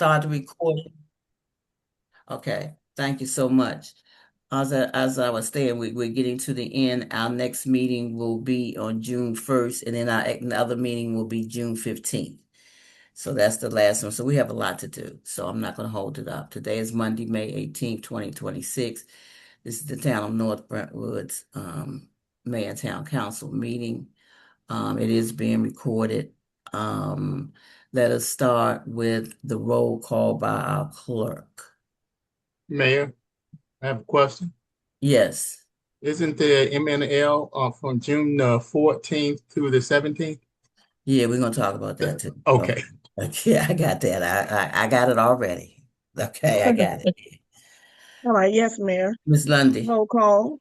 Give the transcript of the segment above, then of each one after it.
start the recording? Okay, thank you so much. As I was saying, we're getting to the end. Our next meeting will be on June 1st, and then our another meeting will be June 15th. So that's the last one. So we have a lot to do. So I'm not going to hold it up. Today is Monday, May 18th, 2026. This is the town of North Brentwood's Mayor and Town Council meeting. It is being recorded. Um, Let us start with the roll call by our clerk. Mayor, I have a question. Yes. Isn't the MNL from June 14th through the 17th? Yeah, we're gonna talk about that too. Okay. Okay, I got that. I got it already. Okay, I got it. All right, yes, Mayor. Miss Lundy. Roll call.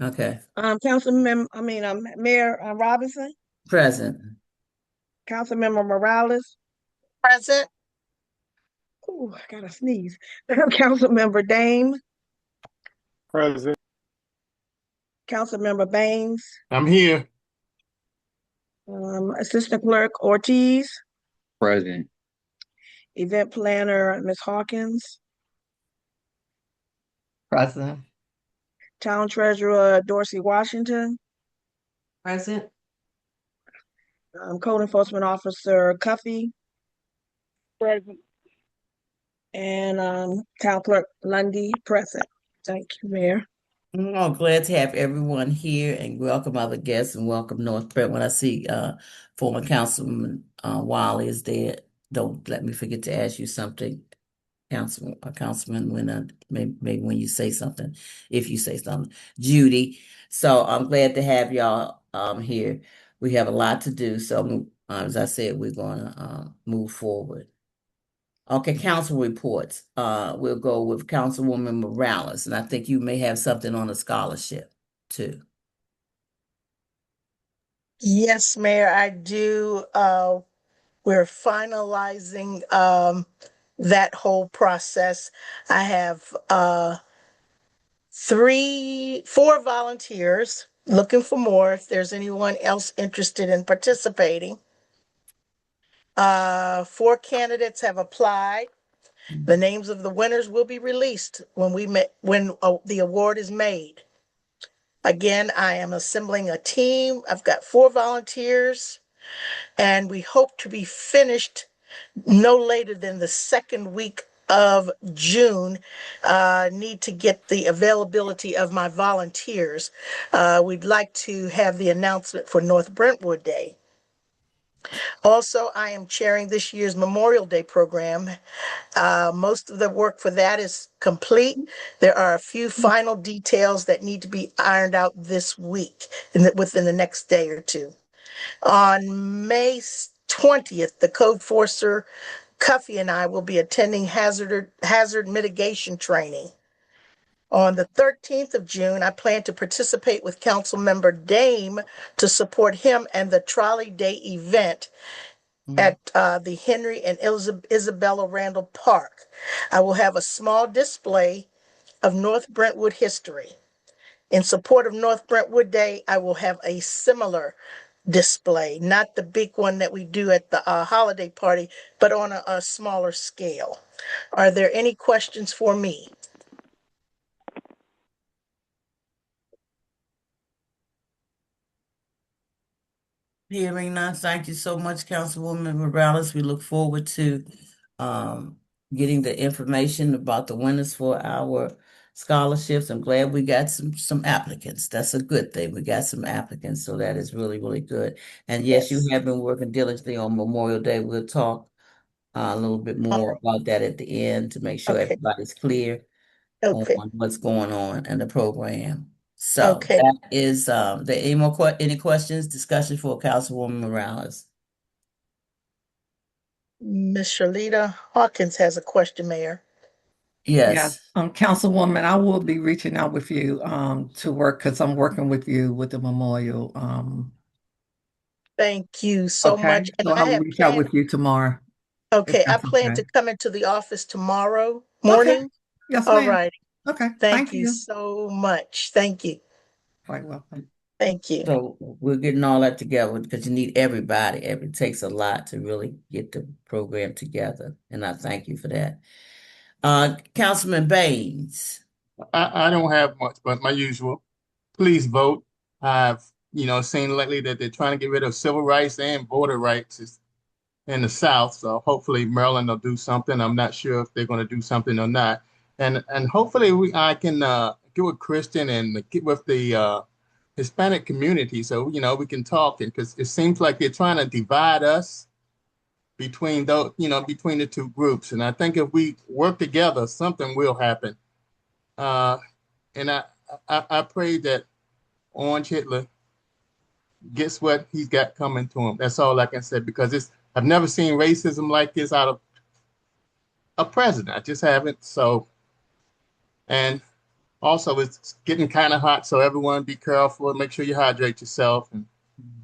Okay. Mayor Robinson, Present. Councilmember Morales. Present. Ooh, I gotta sneeze. Councilmember Dame, Present. Councilmember Baines, I'm here. Assistant Clerk Ortiz, Present. Event Planner Ms. Hawkins, Present. Town Treasurer Dorsey Washington, Present. Code Enforcement Officer Cuffey, present, and Town Clerk Lundy, present. Thank you, Mayor. Oh, glad to have everyone here and welcome other guests and welcome North Brent. When I see former Councilman Wiley is there, don't let me forget to ask you something, Councilman, when maybe when you say something, if you say something, Judy. So I'm glad to have y'all here. We have a lot to do, so as I said, we're going to move forward. Okay, council reports. We'll go with Councilwoman Morales, and I think you may have something on a scholarship too. Yes, Mayor, I do. We're finalizing that whole process. I have four volunteers looking for more if there's anyone else interested in participating. Four candidates have applied. The names of the winners will be released when the award is made. Again, I am assembling a team. I've got four volunteers, and we hope to be finished no later than the second week of June. Need to get the availability of my volunteers. We'd like to have the announcement for North Brentwood Day. Also, I am chairing this year's Memorial Day program. Most of the work for that is complete. There are a few final details that need to be ironed out this week within the next day or two. On May 20th, the code enforcer Cuffey and I will be attending hazard mitigation training. On the 13th of June, I plan to participate with Councilmember Dame to support him and the Trolley Day event at the Henry and Isabella Randall Park. I will have a small display of North Brentwood history. In support of North Brentwood Day, I will have a similar display, not the big one that we do at the holiday party, but on a smaller scale. Are there any questions for me? Hearing none, thank you so much, Councilwoman Morales. We look forward to um, getting the information about the winners for our scholarships. I'm glad we got some applicants. That's a good thing. We got some applicants, so that is really, really good. And yes, you have been working diligently on Memorial Day. We'll talk a little bit more about that at the end to make sure Okay. everybody's clear Okay. on what's going on in the program. So Okay. that is there any questions, discussion for Councilwoman Morales? Ms. Sharlita Hawkins has a question, Mayor. Yes. Councilwoman, I will be reaching out with you to work because I'm working with you with the memorial. Thank you so Okay, much. And so I I will have reach out planned, with you tomorrow. okay, I That's plan okay. to come into the office tomorrow Okay. morning. Yes, All ma'am. right. Okay. Thank Thank you you. so much. Thank you. Quite welcome. Thank you. So we're getting all that together because you need everybody. It takes a lot to really get the program together. And I thank you for that. Councilman Baines. I don't have much, but my usual. Please vote. I've, seen lately that they're trying to get rid of civil rights and border rights in the South. So hopefully Maryland will do something. I'm not sure if they're going to do something or not. And hopefully I can get with Christian and get with the Hispanic community so we can talk, because it seems like they're trying to divide us between those, between the two groups. And I think if we work together, something will happen. Uh, and I pray that Orange Hitler gets what he's got coming to him. That's all I can say, because I've never seen racism like this out of a president. I just haven't. So, and also it's getting kind of hot, so everyone be careful. Make sure you hydrate yourself and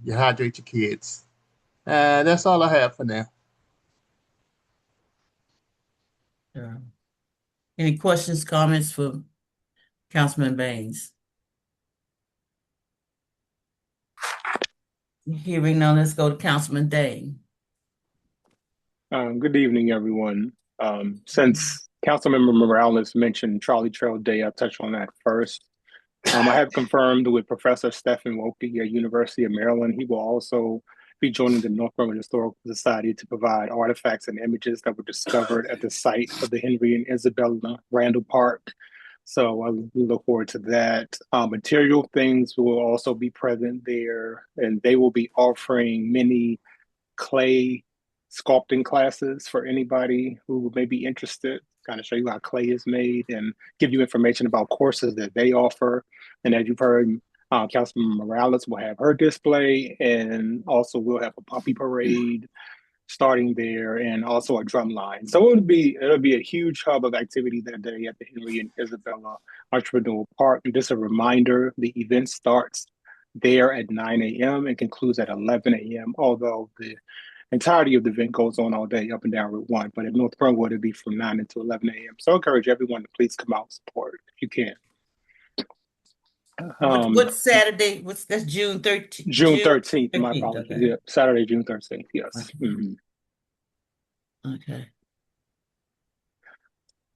you hydrate your kids. That's all I have for now. Uh, any questions, comments for Councilman Baines? Hearing none, let's go to Councilman Dane. Good evening, everyone. Since Councilmember Morales mentioned Trolley Trail Day, I'll touch on that first. I have confirmed with Professor Stephen Wilkie at University of Maryland. He will also be joining the North Brentwood Historical Society to provide artifacts and images that were discovered at the site of the Henry and Isabella Randall Park. So I look forward to that. Material things will also be present there, and they will be offering many clay sculpting classes for anybody who may be interested, kind of show you how clay is made and give you information about courses that they offer. And as you've heard, Councilman Morales will have her display, and also we'll have a puppy parade starting there, and also a drum line. So it'll be a huge hub of activity that day at the Henry and Isabella Entrepreneurial Park. And just a reminder, the event starts there at 9 a.m. and concludes at 11 a.m. Although the entirety of the event goes on all day up and down Route 1, but in North Brentwood, it'll be from 9 until 11 a.m. So I encourage everyone to please come out and support if you can. What Saturday? That's June 13th. June 13th, my 13th, apologies. okay. Yeah, Saturday, June 13th. Yes. Okay. Okay.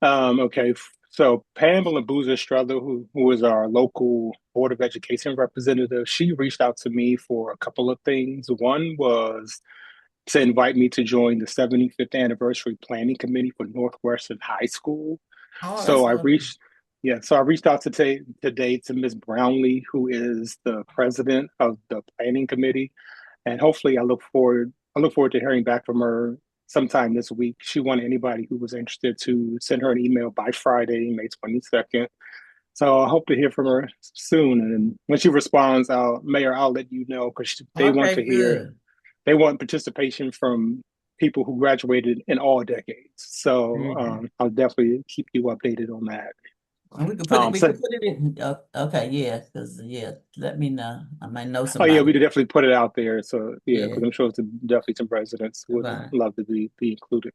Okay. So Pamela Boozer Struther, who is our local Board of Education representative, she reached out to me for a couple of things. One was to invite me to join the 75th anniversary planning committee for Northwestern High School. Oh, that's So lovely. I reached out today to Ms. Brownlee, who is the president of the planning committee, and hopefully I look forward to hearing back from her sometime this week. She wanted anybody who was interested to send her an email by Friday, May 22nd. So I hope to hear from her soon. And when she responds, Mayor, I'll let you know, because Okay, good. they want participation from people who graduated in all decades. So Mhm. I'll definitely keep you updated on that. And we could put it, we So, could put it in, okay, yeah, because, yeah, let me know. I might know oh yeah, we somebody. could definitely put it out there. So yeah, Yeah, because I'm sure definitely some residents would fine. love to be included.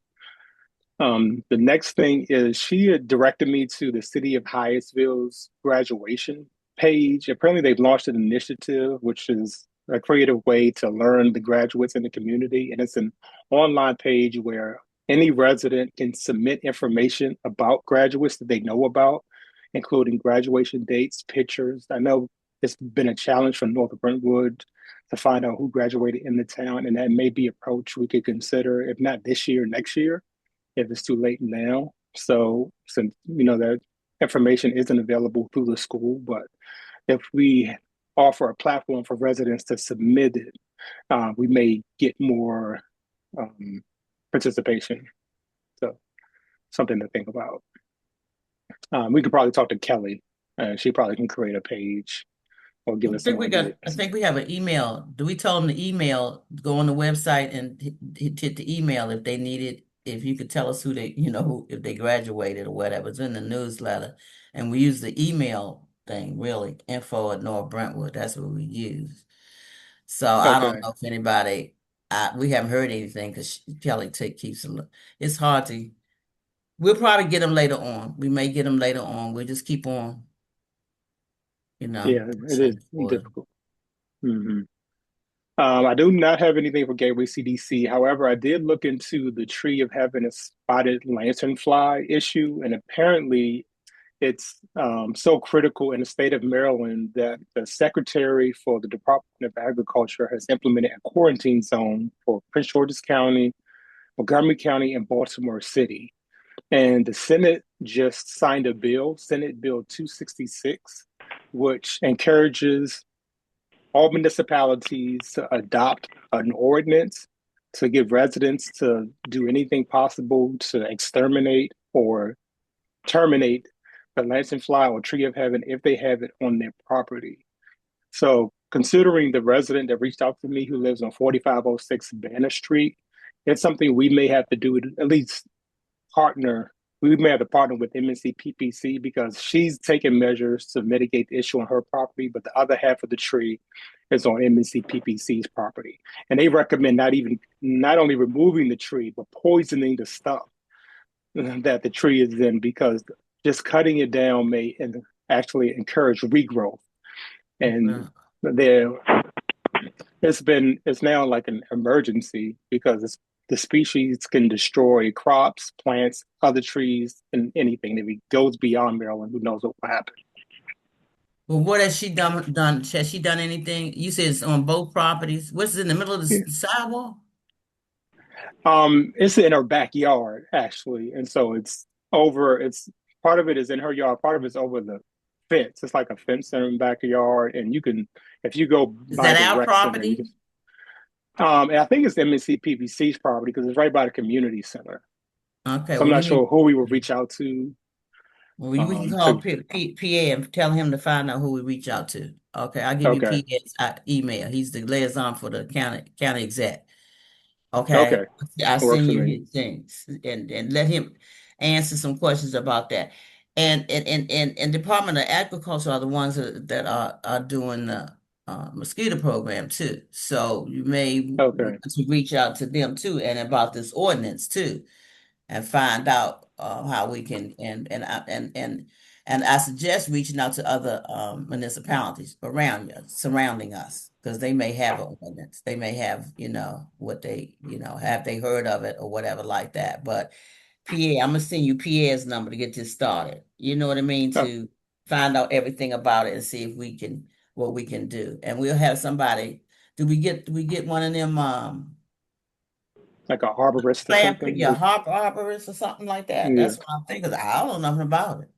The next thing is she had directed me to the City of Hyattsville's graduation page. Apparently, they've launched an initiative, which is a creative way to learn the graduates in the community. And it's an online page where any resident can submit information about graduates that they know about, including graduation dates, pictures. I know it's been a challenge for North Brentwood to find out who graduated in the town, and that may be an approach we could consider, if not this year, next year, if it's too late now. So since that information isn't available through the school, but if we offer a platform for residents to submit it, we may get more participation. So something to think about. We could probably talk to Kelly. She probably can create a page or give us some ideas. I think we have an email. Do we tell them to email, go on the website and hit the email if they need it? If you could tell us who they, if they graduated or whatever, it's in the newsletter. And we use the email thing, really, info at North Brentwood. That's what we use. So I don't Okay. know if anybody, we haven't heard anything because Kelly keeps them. It's hard to, we'll probably get them later on. We may get them later on. We'll just keep on, Yeah, it is pushing for it. difficult. Mhm. I do not have anything for Gateway CDC. However, I did look into the Tree of Heaven and spotted lanternfly issue, and apparently it's so critical in the state of Maryland that the Secretary for the Department of Agriculture has implemented a quarantine zone for Prince George's County, Montgomery County, and Baltimore City. And the Senate just signed a bill, Senate Bill 266, which encourages all municipalities to adopt an ordinance to give residents to do anything possible to exterminate or terminate the lanternfly or tree of heaven if they have it on their property. So, considering the resident that reached out to me who lives on 4506 Banner Street, it's something we may have to do, at least partner. We may have to partner with MNC PPC because she's taking measures to mitigate the issue on her property, but the other half of the tree is on MNC PPC's property. And they recommend not only removing the tree, but poisoning the stump that the tree is in because just cutting it down may actually encourage regrowth. And there, it's now like an emergency because the species can destroy crops, plants, other trees, and anything. If it goes beyond Maryland, who knows what will happen. Well, what has she done? Has she done anything? You said it's on both properties. What's in the middle of the Yeah. sidewalk? It's in her backyard actually, and so it's over. It's part of it is in her yard, part of it's over the fence. It's like a fence in her backyard, and you can, if you go Is by that the our rec center, you property? can. And I think it's MNC PVC's property because it's right by the community center. Okay, So I'm well, we not need, sure who we will reach out to. well, we can call To PA and tell him to find out who we reach out to. Okay, I'll give you okay, PA's email. He's the liaison for the county exec. Okay, okay, I works send for you me. his things and let him answer some questions about that. And Department of Agriculture are the ones that are doing the mosquito program too. So you may Okay, want to reach out to them too and about this ordinance too and find out how we can and I suggest reaching out to other municipalities around you, surrounding us, because they may have an ordinance. They may have, what they, have they heard of it or whatever like that. But PA, I'm gonna send you PA's number to get this started. You know what I mean? oh, To find out everything about it and see if we can what we can do. And we'll have somebody. Do we get one of them like a arborist or plant pick something. your arborist or something like that. Yeah, That's what I'm thinking. I don't know nothing about it.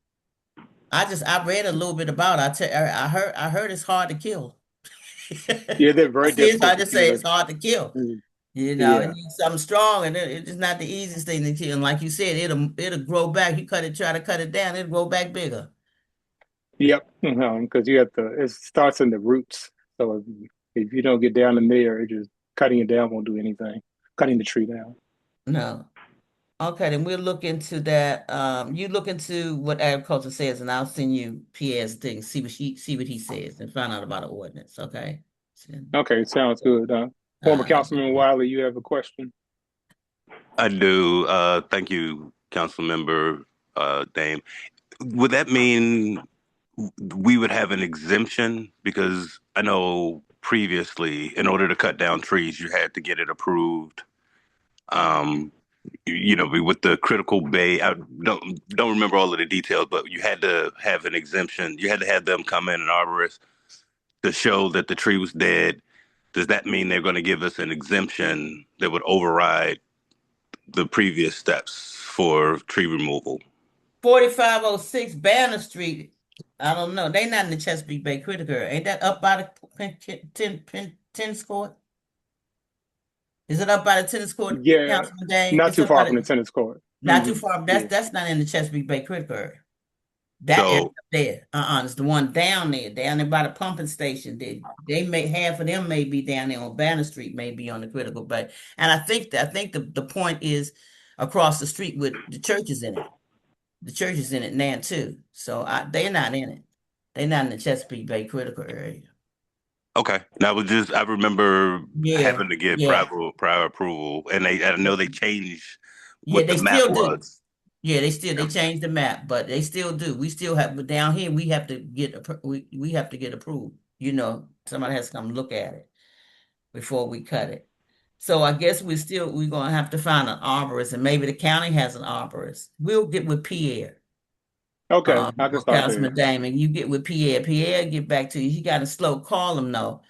I read a little bit about it. I heard it's hard to kill. yeah, they're I very see it's difficult hard to to say kill. it's hard to kill. Mm, It yeah, needs something strong, and it's just not the easiest thing to kill. And like you said, it'll grow back. You try to cut it down, it'll grow back bigger. yep. Because you have to. It starts in the roots. So if you don't get down in there, it just cutting it down won't do anything. Cutting the tree down. No. Okay, then we'll look into that. You look into what agriculture says, and I'll send you Pierre's thing. See what he says, and find out about the ordinance. Okay. Okay, sounds good. Former Uh, Councilman Wiley, you have a question? I do. Thank you, Council Member Dame. Would that mean we would have an exemption? Because I know previously, in order to cut down trees, you had to get it approved. Um, with the critical bay, I don't remember all of the details, but you had to have an exemption. You had to have them come in, an arborist, to show that the tree was dead. Does that mean they're going to give us an exemption that would override the previous steps for tree removal? 4506 Banner Street. I don't know. They not in the Chesapeake Bay Critical Area. Ain't that up by the tennis court? Is it up by the tennis court, Yeah, Councilman Day? not It's too up by far from the the tennis court. not too far. That's Yeah. that's not in the Chesapeake Bay Critical Area. That area So, up there. It's the one down there by the pumping station. They may half of them may be down there on Banner Street, maybe on the Critical Bay. And I think the point is across the street with the churches in it. The church is in it now too. So they're not in it. They're not in the Chesapeake Bay critical area. okay. Now, I remember Yeah, having to get yeah, prior approval, and I know they changed yeah. what the They map still do. was. Yeah, they changed the map, but they still do. We still have, but down here we have to get we have to get approved. somebody has to come look at it before we cut it. So I guess we're gonna have to find an arborist, and maybe the county has an arborist. We'll get with Pierre, Okay, I can or start there. Councilman Damon. You get with Pierre. Pierre get back to you. He got a slow call him though.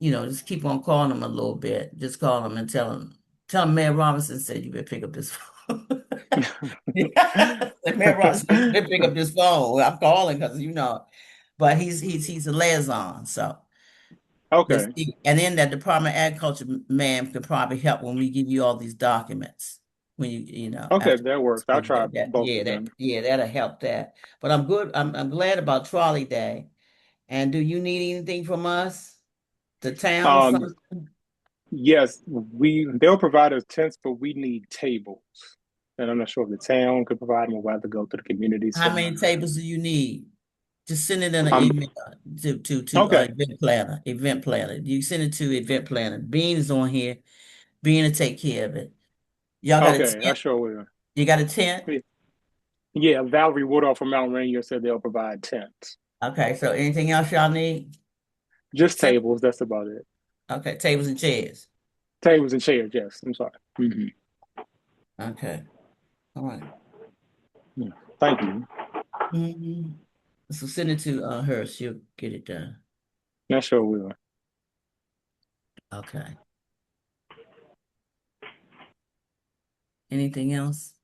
Just keep on calling him a little bit. Just call him and tell him Mayor Robinson said you better pick up this phone. Mayor Robinson said you better pick up this phone. I'm calling because but he's a liaison, so. Okay, And then that Department of Agriculture man could probably help when we give you all these documents. When okay, after that works. I'll try both of them. that'll help that. But I'm good. I'm glad about Trolley Day. And do you need anything from us, the town or Um, something? yes, they'll provide us tents, but we need tables. And I'm not sure if the town could provide them or we'll have to go to the community How center. many tables do you need? Just send it in an Um, email to okay, event planner. Event planner. You send it to event planner. Bean is on here. Bean will take care of it. Y'all got a okay, I tent? sure will. You got a tent? Yeah, Valerie Woodall from Mount Rainier said they'll provide tents. Okay, so anything else y'all need? Just Send, tables, that's about it. okay, tables and chairs. Tables and chairs, yes. I'm sorry. Okay, all right. Yeah, thank you. Mm-hmm. So send it to her. She'll get it done. I sure will. Okay. Anything else?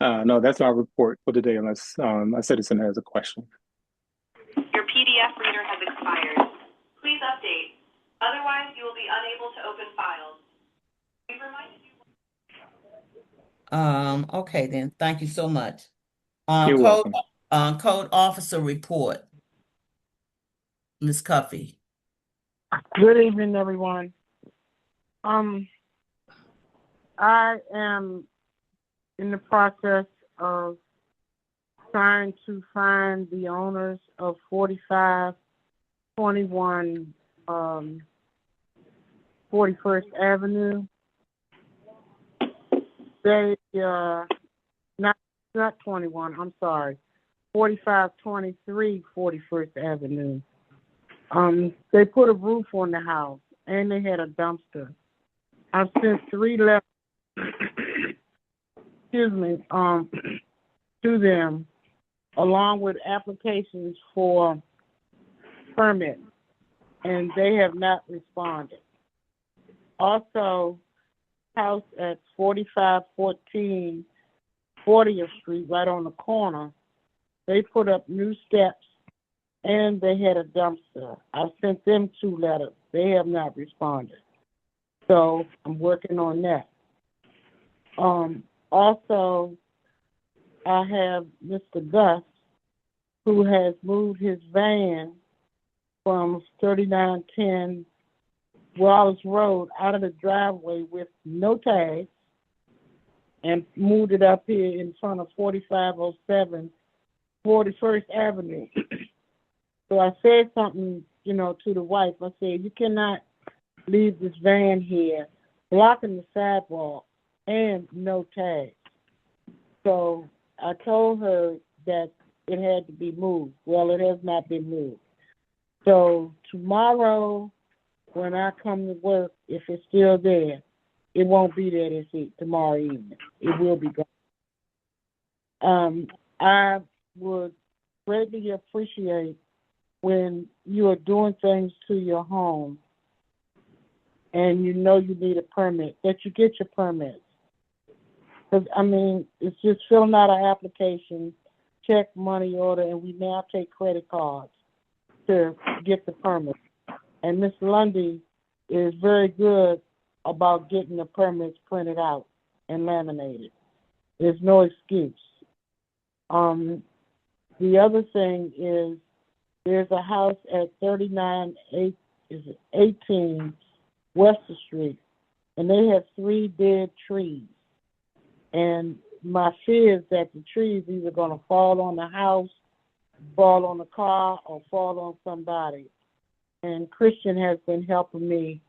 No, that's my report for today, unless a citizen has a question. Your PDF reader has expired. Please update. Otherwise, you will be unable to open files. We reminded you. Okay then. Thank you so much. You're Code welcome. code officer report, Ms. Cuffey. Good evening, everyone. I am in the process of trying to find the owners of 4521 41st Avenue. They not 21, I'm sorry. 4523 41st Avenue. They put a roof on the house and they had a dumpster. I've sent 3 letters excuse me, to them along with applications for permits, and they have not responded. Also, house at 4514 40th Street, right on the corner, they put up new steps and they had a dumpster. I sent them 2 letters. They have not responded. So I'm working on that. Also, I have Mr. Gus, who has moved his van from 3910 Wallace Road out of the driveway with no tags and moved it up here in front of 4507 41st Avenue. So I said something, to the wife. I said, you cannot leave this van here blocking the sidewalk and no tags. So I told her that it had to be moved. Well, it has not been moved. So tomorrow, when I come to work, if it's still there, it won't be there tomorrow evening. It will be gone. I would greatly appreciate when you are doing things to your home and you need a permit, that you get your permits. Because, it's just filling out an application, check, money order, and we now take credit cards to get the permit. And Ms. Lundy is very good about getting the permits printed out and laminated. There's no excuse. The other thing is there's a house at 18 Wester Street, and they have 3 dead trees. And my fear is that the trees either going to fall on the house, fall on the car, or fall on somebody. And Christian has been helping me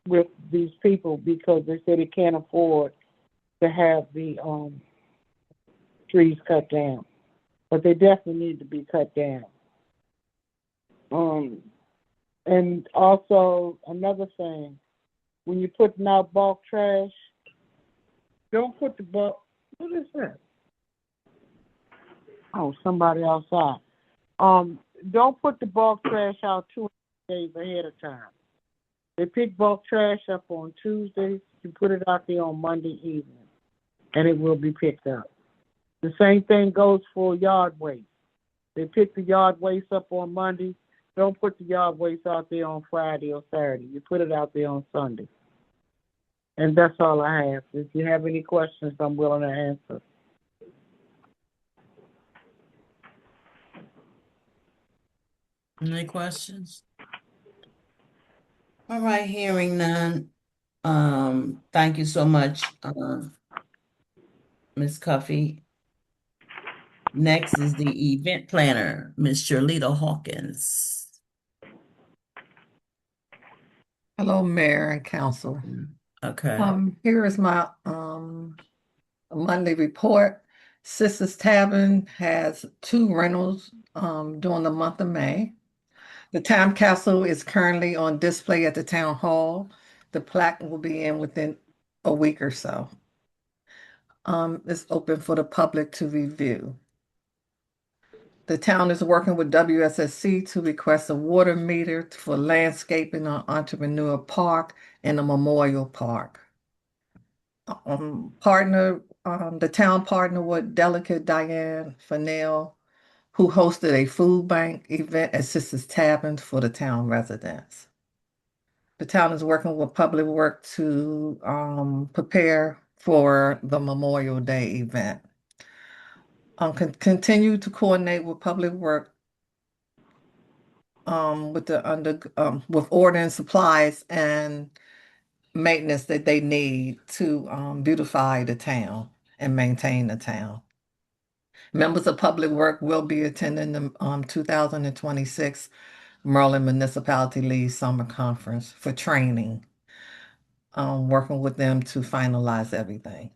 with these people because they said they can't afford to have the trees cut down. But they definitely need to be cut down. Um, and also another thing, when you're putting out bulk trash, don't put the bulk. What is that? Oh, somebody outside. Um, don't put the bulk trash out 2 days ahead of time. They pick bulk trash up on Tuesdays. You put it out there on Monday evening, and it will be picked up. The same thing goes for yard waste. They pick the yard waste up on Monday. Don't put the yard waste out there on Friday or Saturday. You put it out there on Sunday. And that's all I have. If you have any questions, I'm willing to answer. Any questions? All right, hearing none. Thank you so much, Ms. Cuffey. Next is the event planner, Ms. Shirlita Hawkins. Hello, Mayor and Council. Okay. Here is my Monday report. Sisters Tavern has 2 rentals during the month of May. The time capsule is currently on display at the town hall. The plaque will be in within a week or so. It's open for the public to review. The town is working with WSSC to request a water meter for landscaping on Entrepreneur Park and the Memorial Park. The town partnered with Delicate Diane Fennell, who hosted a food bank event at Sisters Tavern for the town residents. The town is working with Public Work to prepare for the Memorial Day event. Continue to coordinate with Public Work with ordering supplies and maintenance that they need to beautify the town and maintain the town. Members of Public Work will be attending the 2026 Maryland Municipality League Summer Conference for training, working with them to finalize everything.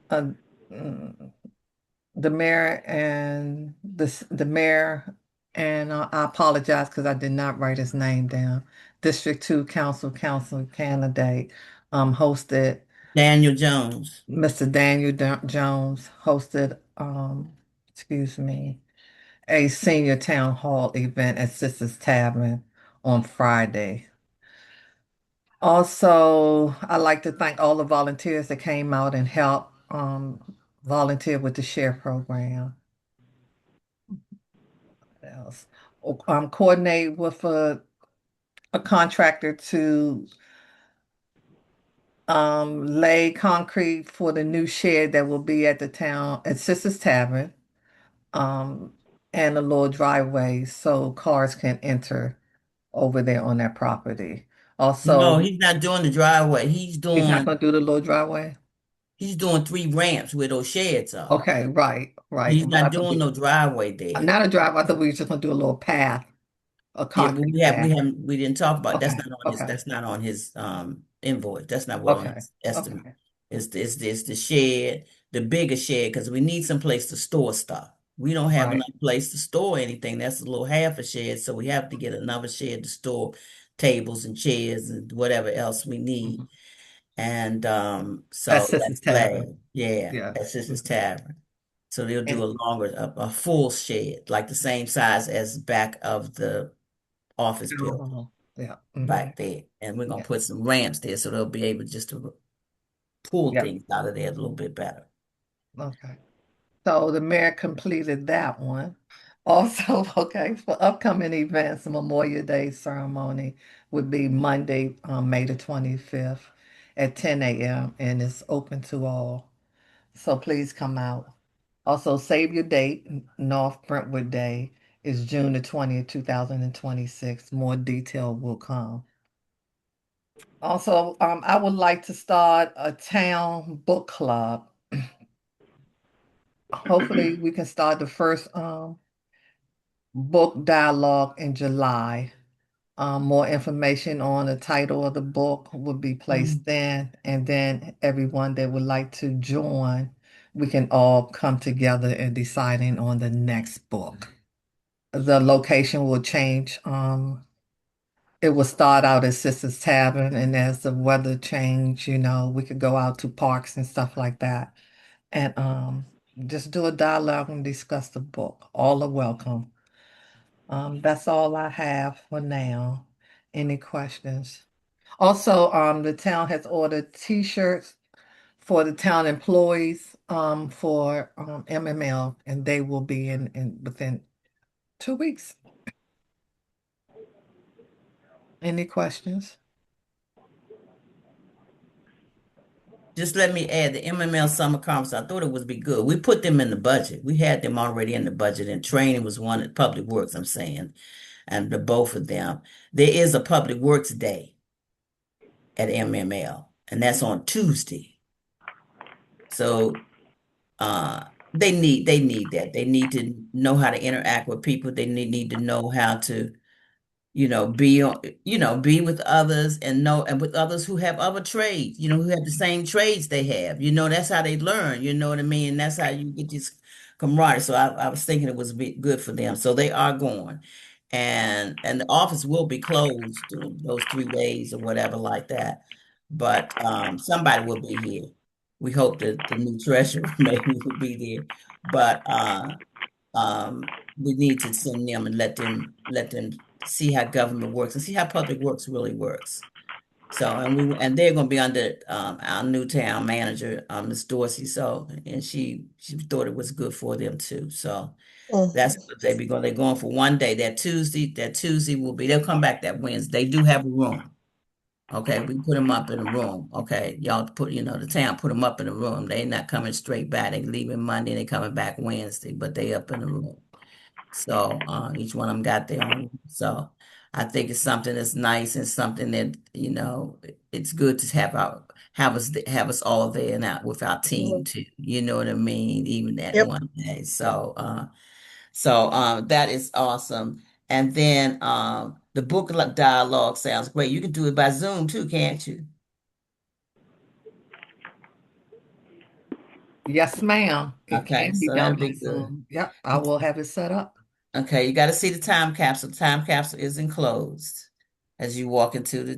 Uh, mm, the mayor and the mayor and I apologize because I did not write his name down. District 2 council candidate hosted. Daniel Jones. Mr. Daniel Jones hosted excuse me, a senior town hall event at Sisters Tavern on Friday. Also, I'd like to thank all the volunteers that came out and helped volunteer with the SHARE program. What else? Coordinate with a contractor to lay concrete for the new shed that will be at the town at Sisters Tavern, um, and a little driveway so cars can enter over there on that property. Also, No, he's not doing the driveway. he's not going to do the little driveway. He's doing 3 ramps where those sheds are. Okay, right, right. He's But not doing no driveway there. not a driveway. I thought we were just going to do a little path, a Yeah, but concrete path. we didn't talk about Okay, okay, that's not on his invoice. That's not what on okay, his estimate. okay. It's the shed, the bigger shed, because we need some place to store stuff. We don't have Right. enough place to store anything. That's a little half a shed, so we have to get another shed to store tables and chairs and whatever else we need. Mhm. And so That's Sister's that's glad. Tavern. Yeah, Yeah. that's just his Mhm. tavern. So they'll do And a full shed, like the same size as back of the office building yeah. back there. And we're gonna Yeah. put some ramps there so they'll be able just to pull Yeah. things out of there a little bit better. Okay. So the mayor completed that one. Also, okay, for upcoming events, the Memorial Day ceremony would be Monday, May the 25th at 10 a.m. and it's open to all. So please come out. Also, save your date. North Brentwood Day is June the 20th, 2026. More detail will come. Also, I would like to start a town book club. Hopefully, we can start the first book dialogue in July. More information on the title of the book will be placed then, and then everyone that would like to join, we can all come together and deciding on the next book. the location will change. It will start out as Sister's Tavern, and as the weather change, we could go out to parks and stuff like that, and just do a dialogue and discuss the book. All are welcome. That's all I have for now. Any questions? Also, the town has ordered T-shirts for the town employees for MML, and they will be in within 2 weeks. Any questions? Just let me add the MML Summer Conference. I thought it would be good. We put them in the budget. We had them already in the budget, and training was one at Public Works, I'm saying, and the both of them. There is a Public Works Day at MML, and that's on Tuesday. So they need that. They need to know how to interact with people. They need to know how to be on, be with others and know, and with others who have other trades, who have the same trades they have. That's how they learn, you know what I mean? And that's how you get this camaraderie. So I was thinking it was good for them. So they are going. And the office will be closed during those 3 days or whatever like that. But somebody will be here. We hope that the new treasurer maybe will be there. But we need to send them and let them see how government works and see how public works really works. So and they're going to be under our new town manager, Miss Dorsey. So and she thought it was good for them too. So that's Mhm. what they be going. They're going for one day. That Tuesday will be. They'll come back that Wednesday. They do have a room. Okay, we put them up in a room. Okay, y'all put the town put them up in a room. They not coming straight back. They leaving Monday. They coming back Wednesday, but they up in the room. So each one of them got their own. So I think it's something that's nice and something that it's good to have us all there and out with our team Mhm. too. You know what I mean? Even that Yep. one day. So that is awesome. And then the book dialogue sounds great. You can do it by Zoom too, can't you? Yes, ma'am. It Okay, can be so done that'll by be good. Zoom. Yep, I will have it set up. Okay, you got to see the time capsule. The time capsule is enclosed as you walk into the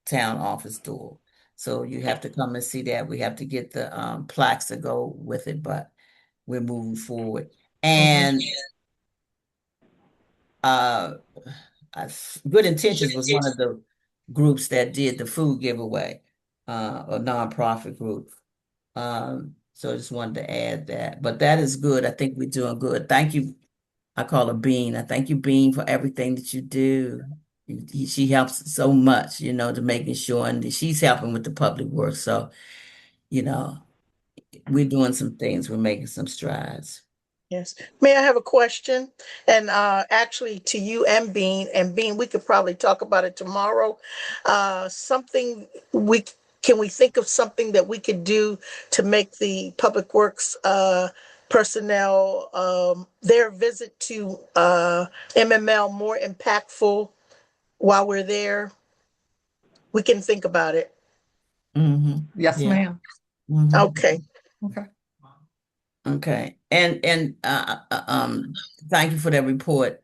town office door. So you have to come and see that. We have to get the plaques to go with it, but we're moving forward. Mhm. And uh, Good Intentions was one of the groups that did the food giveaway, a nonprofit group. So I just wanted to add that. But that is good. I think we're doing good. Thank you. I call her Bean. I thank you, Bean, for everything that you do. She helps so much, to making sure, and she's helping with the public work. So, you know, we're doing some things. We're making some strides. Yes. May I have a question? And actually to you and Bean, we could probably talk about it tomorrow. Something can we think of something that we could do to make the Public Works personnel their visit to MML more impactful while we're there? We can think about it. Yes, Yeah. ma'am. Okay. Okay. Okay. And thank you for that report,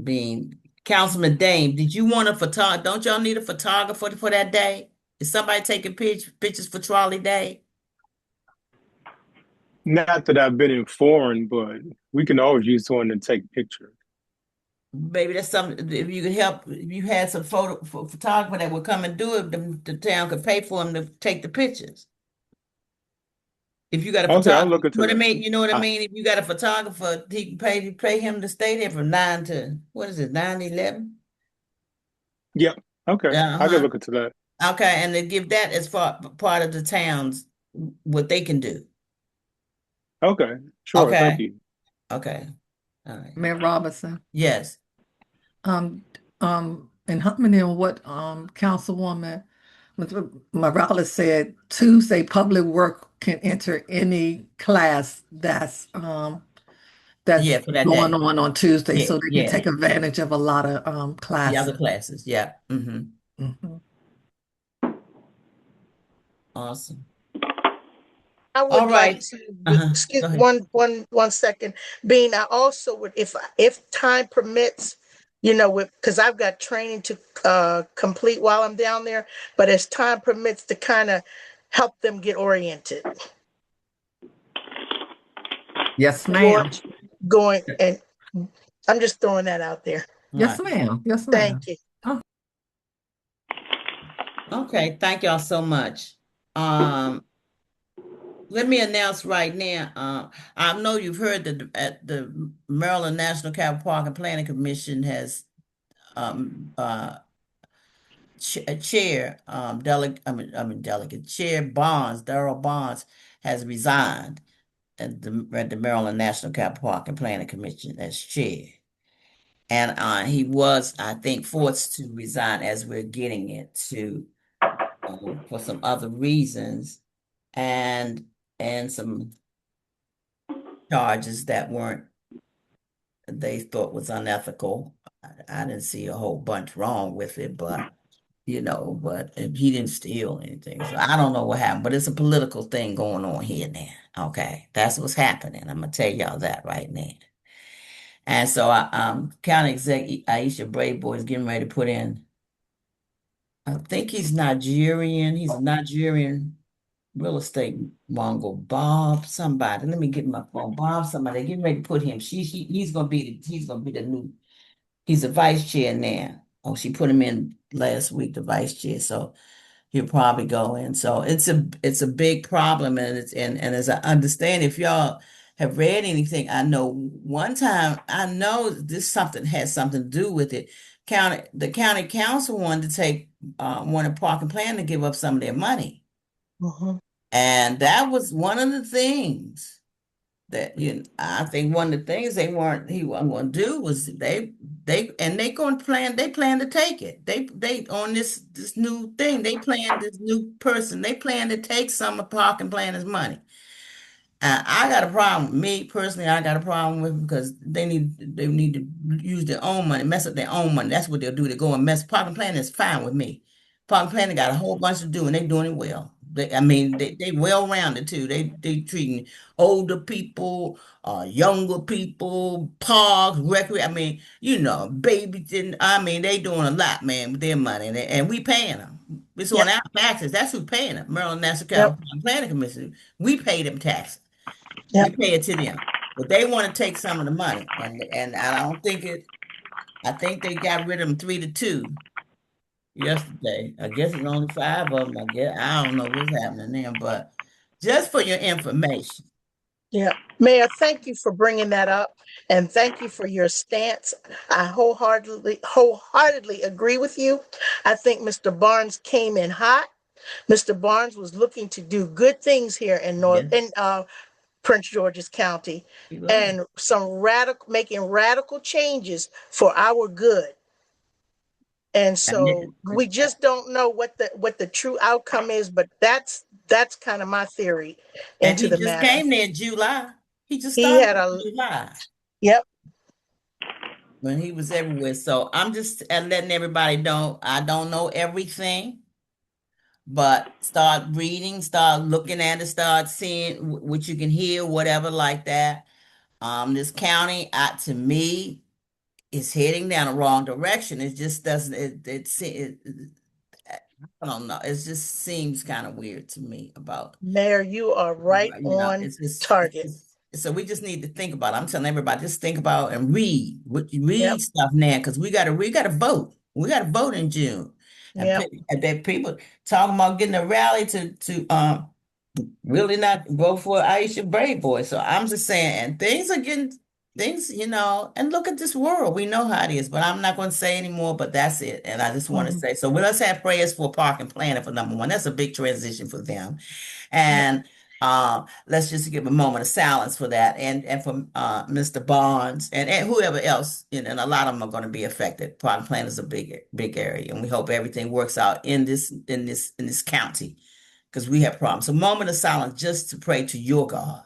Bean. Councilman Dame, did you want a photographer? Don't y'all need a photographer for that day? Is somebody taking pictures for Trolley Day? Not that I've been informed, but we can always use someone to take pictures. Maybe that's something. If you could help, if you had some photographer that would come and do it, the town could pay for him to take the pictures. If you got a Okay, I'll photographer, look you know into what I that. mean? You know what I I, mean? If you got a photographer, he can pay him to stay there from 9 to what is it, 9 to 11? yeah, okay, I can Uh-huh. look into that. Okay, and they give that as part of the town's what they can do. Okay, sure, thank Okay. you. Okay. All right. Mayor Robinson. Yes. Um, and Humping on what Councilwoman Morales said, Tuesday public work can enter any class that's Yeah, for that going day. on Tuesday, Yeah, so they can yeah. take advantage of a lot of The classes. other classes. Yeah. Mhm. Awesome. I All would like right. to, Uh-huh. excuse Go ahead. one second. Being, I also would, if time permits, because I've got training to complete while I'm down there, but as time permits, to kind of help them get oriented. Yes, ma'am. George, going, and I'm just throwing that out there. All Yes, right. ma'am. Yes, Thank ma'am. you. Oh, Okay, thank y'all so much. Um, Let me announce right now. I know you've heard that the Maryland National Capital Park and Planning Commission has um, uh, chair delegate chair Bonds, Darrell Bonds, has resigned at the Maryland National Capital Park and Planning Commission as chair, and he was, I think, forced to resign as we're getting it to for some other reasons and some charges that weren't they thought was unethical. I didn't see a whole bunch wrong with it, but but he didn't steal anything. So I don't know what happened, but it's a political thing going on here now. Okay, that's what's happening. I'm gonna tell y'all that right now. And so County Exec Aisha Brayboy is getting ready to put in. I think he's Nigerian. He's a Nigerian real estate mongo, Bob somebody. Let me get my phone. Bob somebody. They're getting ready to put him. He's gonna be the new. He's the vice chair now. Oh, she put him in last week, the vice chair. So he'll probably go in. So it's a big problem, and and as I understand, if y'all have read anything, I know one time I know this something has something to do with it. The county council wanted to wanted Park and Plan to give up some of their money. Mhm. And that was one of the things that I think one of the things he wasn't going to do was they plan to take it. They on this new thing, they plan this new person. They plan to take some of Park and Planners money. I got a problem. Me personally, I got a problem with it because they need to use their own money, mess up their own money. That's what they'll do. They go and mess. Park and Plan is fine with me. Park and Plan got a whole bunch to do, and they doing it well. I mean, they well rounded too. They treating older people, younger people, parks, recreation. I mean, babies. I mean, they doing a lot, man, with their money, and we paying them. It's on Yep. our taxes. That's who paying them. Maryland National Yep. Capital Planning Commission. We pay them taxes. We Yep. pay it to them. But they want to take some of the money. And I don't think I think they got rid of them 3-2 yesterday. I guess it's only five of them. I don't know what's happening there, but just for your information. Yeah. Mayor, thank you for bringing that up, and thank you for your stance. I wholeheartedly agree with you. I think Mr. Barnes came in hot. Mr. Barnes was looking to do good things here in Yes, Prince George's County, he was. and making radical changes for our good. And And so we just don't know what the true outcome is, but that's kind of my theory into he the just matter. came there in July. He just He started had in a July Yep. when he was everywhere. So I'm just letting everybody know I don't know everything. But start reading, start looking at it, start seeing what you can hear, whatever like that. This county, to me, is heading down the wrong direction. It just doesn't. I don't know. It just seems kind of weird to me about Mayor, you are right on target. so we just need to think about it. I'm telling everybody, just think about and read what you Yep. read stuff now because we gotta vote. We gotta vote in June. And, Yep. and that people talking about getting a rally to really not vote for Aisha Brave Boy. So I'm just saying, and things are getting things, and look at this world. We know how it is, but I'm not going to say anymore, but that's it. And I just want to Mhm. say, so let's have prayers for Park and Planet for number one. That's a big transition for them. Yep. And let's just give a moment of silence for that and for Mr. Barnes and whoever else, and a lot of them are going to be affected. Park and Planet is a big area, and we hope everything works out in this county because we have problems. A moment of silence just to pray to your God.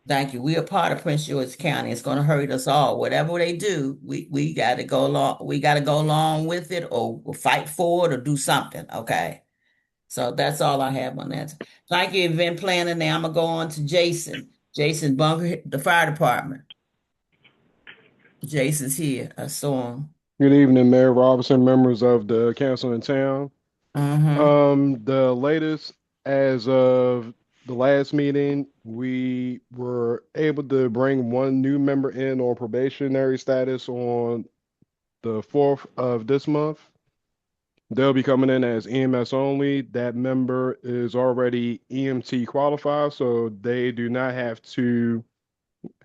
Thank you. We are part of Prince George County. It's going to hurt us all. Whatever they do, we got to go along. We got to go along with it, or fight for it, or do something. Okay. So that's all I have on that. Thank you, event planner. Now I'm gonna go on to Jason. Jason Bunker, the fire department. Jason's here. I saw him. Good evening, Mayor Robinson, members of the council in town. Mm-hmm. The latest, as of the last meeting, we were able to bring one new member in on probationary status on the 4th of this month. They'll be coming in as EMS only. That member is already EMT qualified, so they do not have to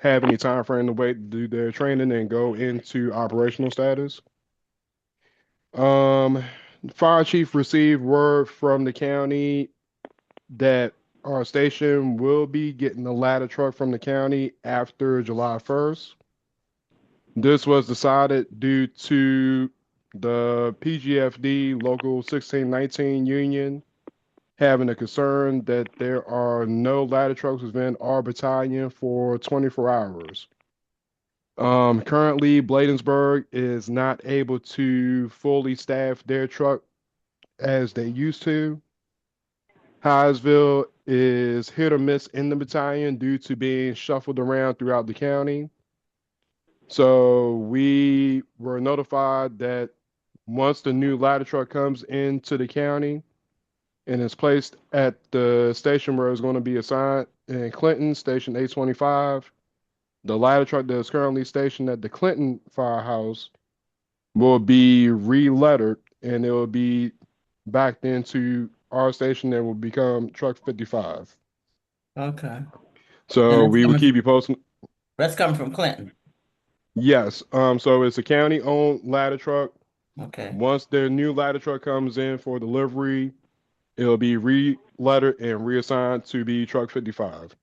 have any time frame to wait to do their training and go into operational status. Um, Fire chief received word from the county that our station will be getting a ladder truck from the county after July 1st. This was decided due to the PGFD Local 1619 union having a concern that there are no ladder trucks within our battalion for 24 hours. Currently, Bladensburg is not able to fully staff their truck as they used to. Hyattsville is hit or miss in the battalion due to being shuffled around throughout the county. So we were notified that once the new ladder truck comes into the county and is placed at the station where it's going to be assigned in Clinton, Station 825, the ladder truck that is currently stationed at the Clinton firehouse will be re-lettered and it will be backed into our station and will become truck 55. Okay. And So we will keep you posted. that's coming from Clinton. Yes. So it's a county owned ladder truck. Okay. Once their new ladder truck comes in for delivery, it'll be re-lettered and reassigned to be truck 55.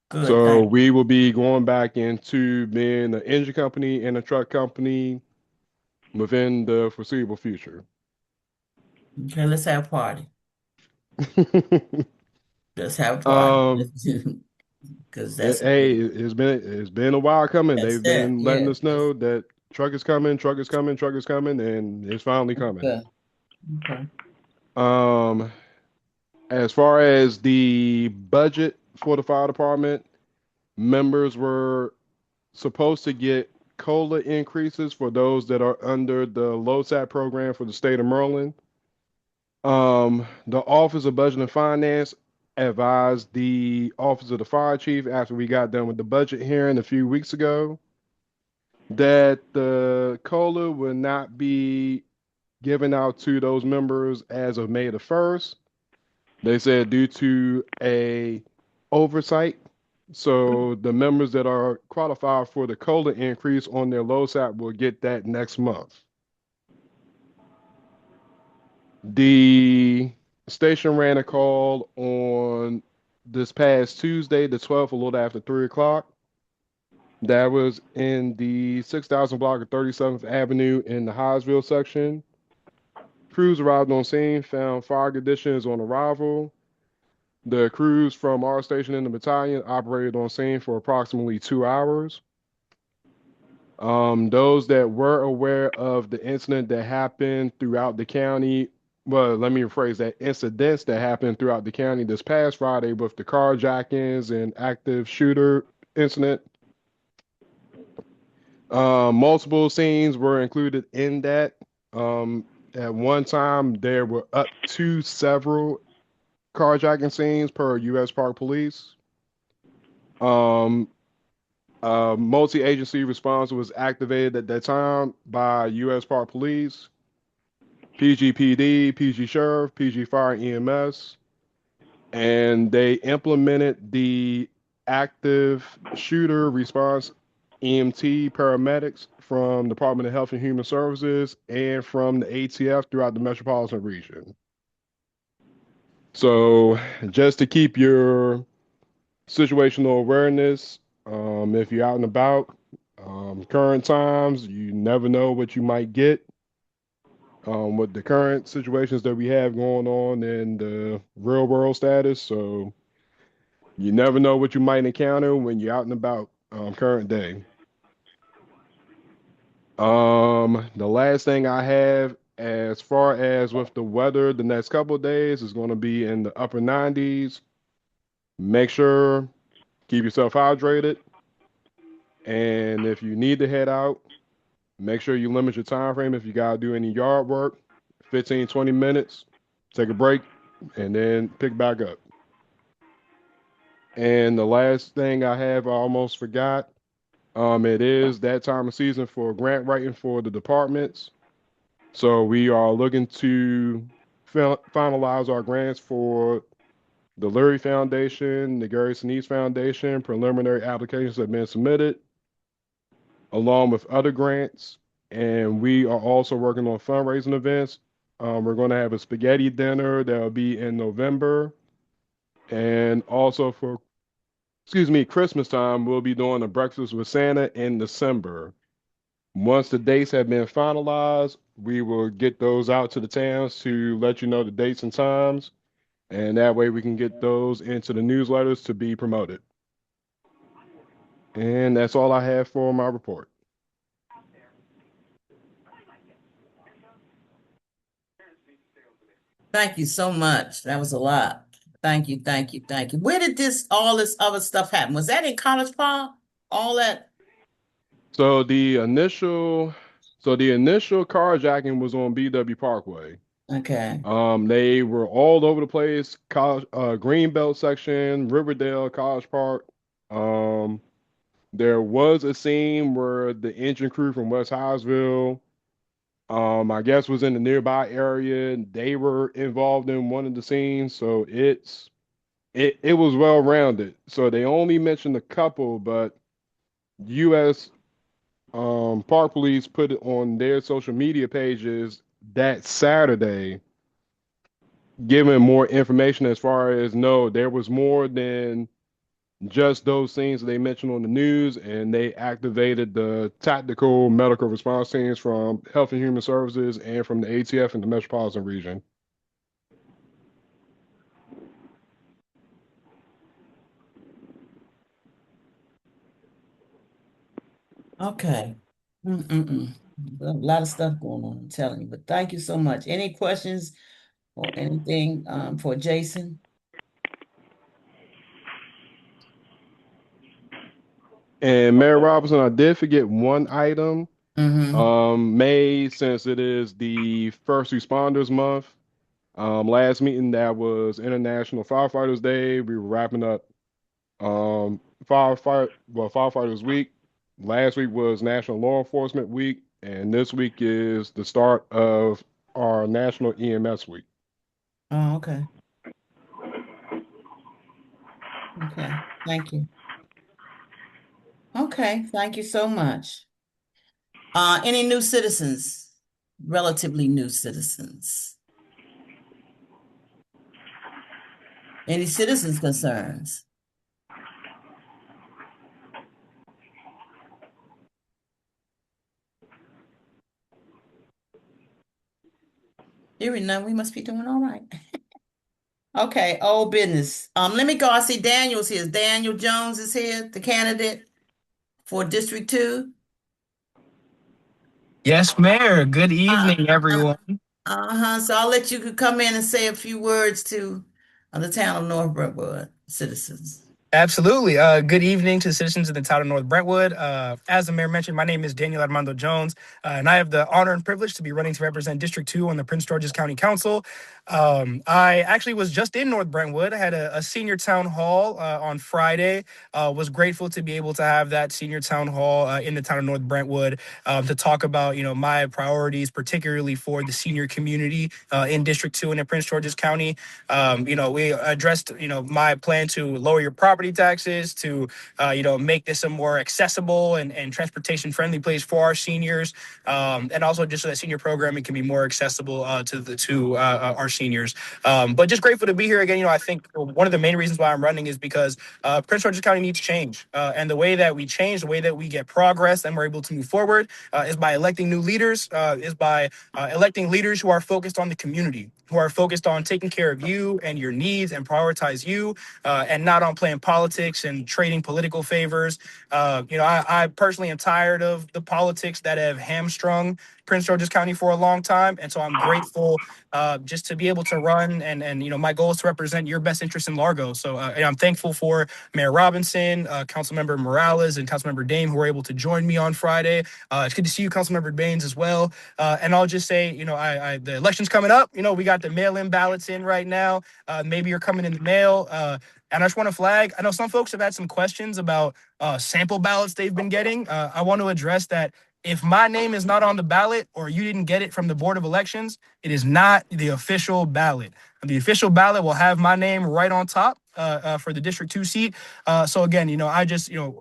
Good. So Thank we will be going back into being an engine company and a truck company within the foreseeable future. you. Okay, let's have a party. Let's have a party. um, Because that's Hey, it's been a while coming. that's They've it. been letting Yeah. us know that truck is coming, truck is coming, truck is coming, and it's finally coming. Good. Okay. Um, as far as the budget for the fire department, members were supposed to get COLA increases for those that are under the LoSAP program for the state of Maryland. The Office of Budget and Finance advised the Office of the Fire Chief after we got done with the budget hearing a few weeks ago that the COLA will not be given out to those members as of May the 1st. They said due to a oversight. So the members that are qualified for the COLA increase on their LoSAP will get that next month. The station ran a call on this past Tuesday, the 12th, a little after 3 o'clock. That was in the 6,000 block of 37th Avenue in the Hyattsville section. Crews arrived on scene, found fire conditions on arrival. The crews from our station in the battalion operated on scene for approximately 2 hours. Those that were aware of the incident that happened throughout the county, well, let me rephrase that, incidents that happened throughout the county this past Friday with the carjackings and active shooter incident. Multiple scenes were included in that. At one time, there were up to several carjacking scenes per U.S. Park Police. Multi-agency response was activated at that time by U.S. Park Police, PGPD, PG Sheriff, PG Fire EMS, and they implemented the active shooter response EMT paramedics from Department of Health and Human Services and from the ATF throughout the metropolitan region. So just to keep your situational awareness, if you're out and about, current times, you never know what you might get. With the current situations that we have going on in the real world status. So You never know what you might encounter when you're out and about. Current day. The last thing I have, as far as with the weather, the next couple of days is going to be in the upper 90s. Make sure keep yourself hydrated, and if you need to head out, make sure you limit your time frame. If you gotta do any yard work, 15, 20 minutes, take a break, and then pick back up. And the last thing I have, I almost forgot. It is that time of season for grant writing for the departments. So we are looking to finalize our grants for the Lurie Foundation, the Gary Sinise Foundation. Preliminary applications have been submitted, along with other grants. And we are also working on fundraising events. We're going to have a spaghetti dinner that will be in November. And also for, excuse me, Christmas time, we'll be doing a breakfast with Santa in December. Once the dates have been finalized, we will get those out to the towns to let you know the dates and times. And that way we can get those into the newsletters to be promoted. And that's all I have for my report. Thank you so much. That was a lot. Thank you, thank you, thank you. Where did all this other stuff happen? Was that in College Park? All that? So the initial carjacking was on BW Parkway. Okay. They were all over the place. College, Greenbelt section, Riverdale, College Park. Um, there was a scene where the engine crew from West Hyattsville, I guess was in the nearby area. They were involved in one of the scenes, so it was well rounded. So they only mentioned a couple, but U.S. Park Police put it on their social media pages that Saturday, giving more information as far as no, there was more than just those things that they mentioned on the news, and they activated the tactical medical response teams from Health and Human Services and from the ATF in the metropolitan region. Okay. Mm-mm-mm. A lot of stuff going on, I'm telling you. But thank you so much. Any questions or anything for Jason? And Mayor Robinson, I did forget one item. Mm-hmm. May, since it is the First Responders Month, last meeting that was International Firefighters Day. We were wrapping up Firefighters Week. Last week was National Law Enforcement Week, and this week is the start of our National EMS Week. Oh, okay. Okay. Thank you. Okay. Thank you so much. Any new citizens? Relatively new citizens? Any citizens concerns? Hearing none, we must be doing all right. Okay, old business. Let me go. I see Daniel's here. Daniel Jones is here, the candidate for District 2. Yes, Mayor. Good Uh, evening, uh, everyone. uh-huh. So I'll let you come in and say a few words to the town of North Brentwood citizens. Absolutely. Good evening to the citizens of the town of North Brentwood. As the mayor mentioned, my name is Daniel Armando Jones, and I have the honor and privilege to be running to represent District 2 on the Prince George's County Council. I actually was just in North Brentwood. I had a senior town hall on Friday. Was grateful to be able to have that senior town hall in the town of North Brentwood to talk about, my priorities, particularly for the senior community in District 2 and in Prince George's County. We addressed, my plan to lower your property taxes, to, make this a more accessible and transportation friendly place for our seniors. And also just so that senior programming can be more accessible to our seniors. But just grateful to be here again. I think one of the main reasons why I'm running is because Prince George's County needs change. And the way that we change, the way that we get progress and we're able to move forward is by electing new leaders, is by electing leaders who are focused on the community, who are focused on taking care of you and your needs and prioritize you, and not on playing politics and trading political favors. I personally am tired of the politics that have hamstrung Prince George's County for a long time. And so I'm grateful just to be able to run. And my goal is to represent your best interests in Largo. So and I'm thankful for Mayor Robinson, Councilmember Morales, and Councilmember Dame, who were able to join me on Friday. It's good to see you, Councilmember Baines, as well. And I'll just say, the election's coming up. We got the mail-in ballots in right now. Maybe you're coming in the mail. And I just want to flag, I know some folks have had some questions about sample ballots they've been getting. I want to address that. If my name is not on the ballot or you didn't get it from the Board of Elections, it is not the official ballot. The official ballot will have my name right on top for the District 2 seat. So again, I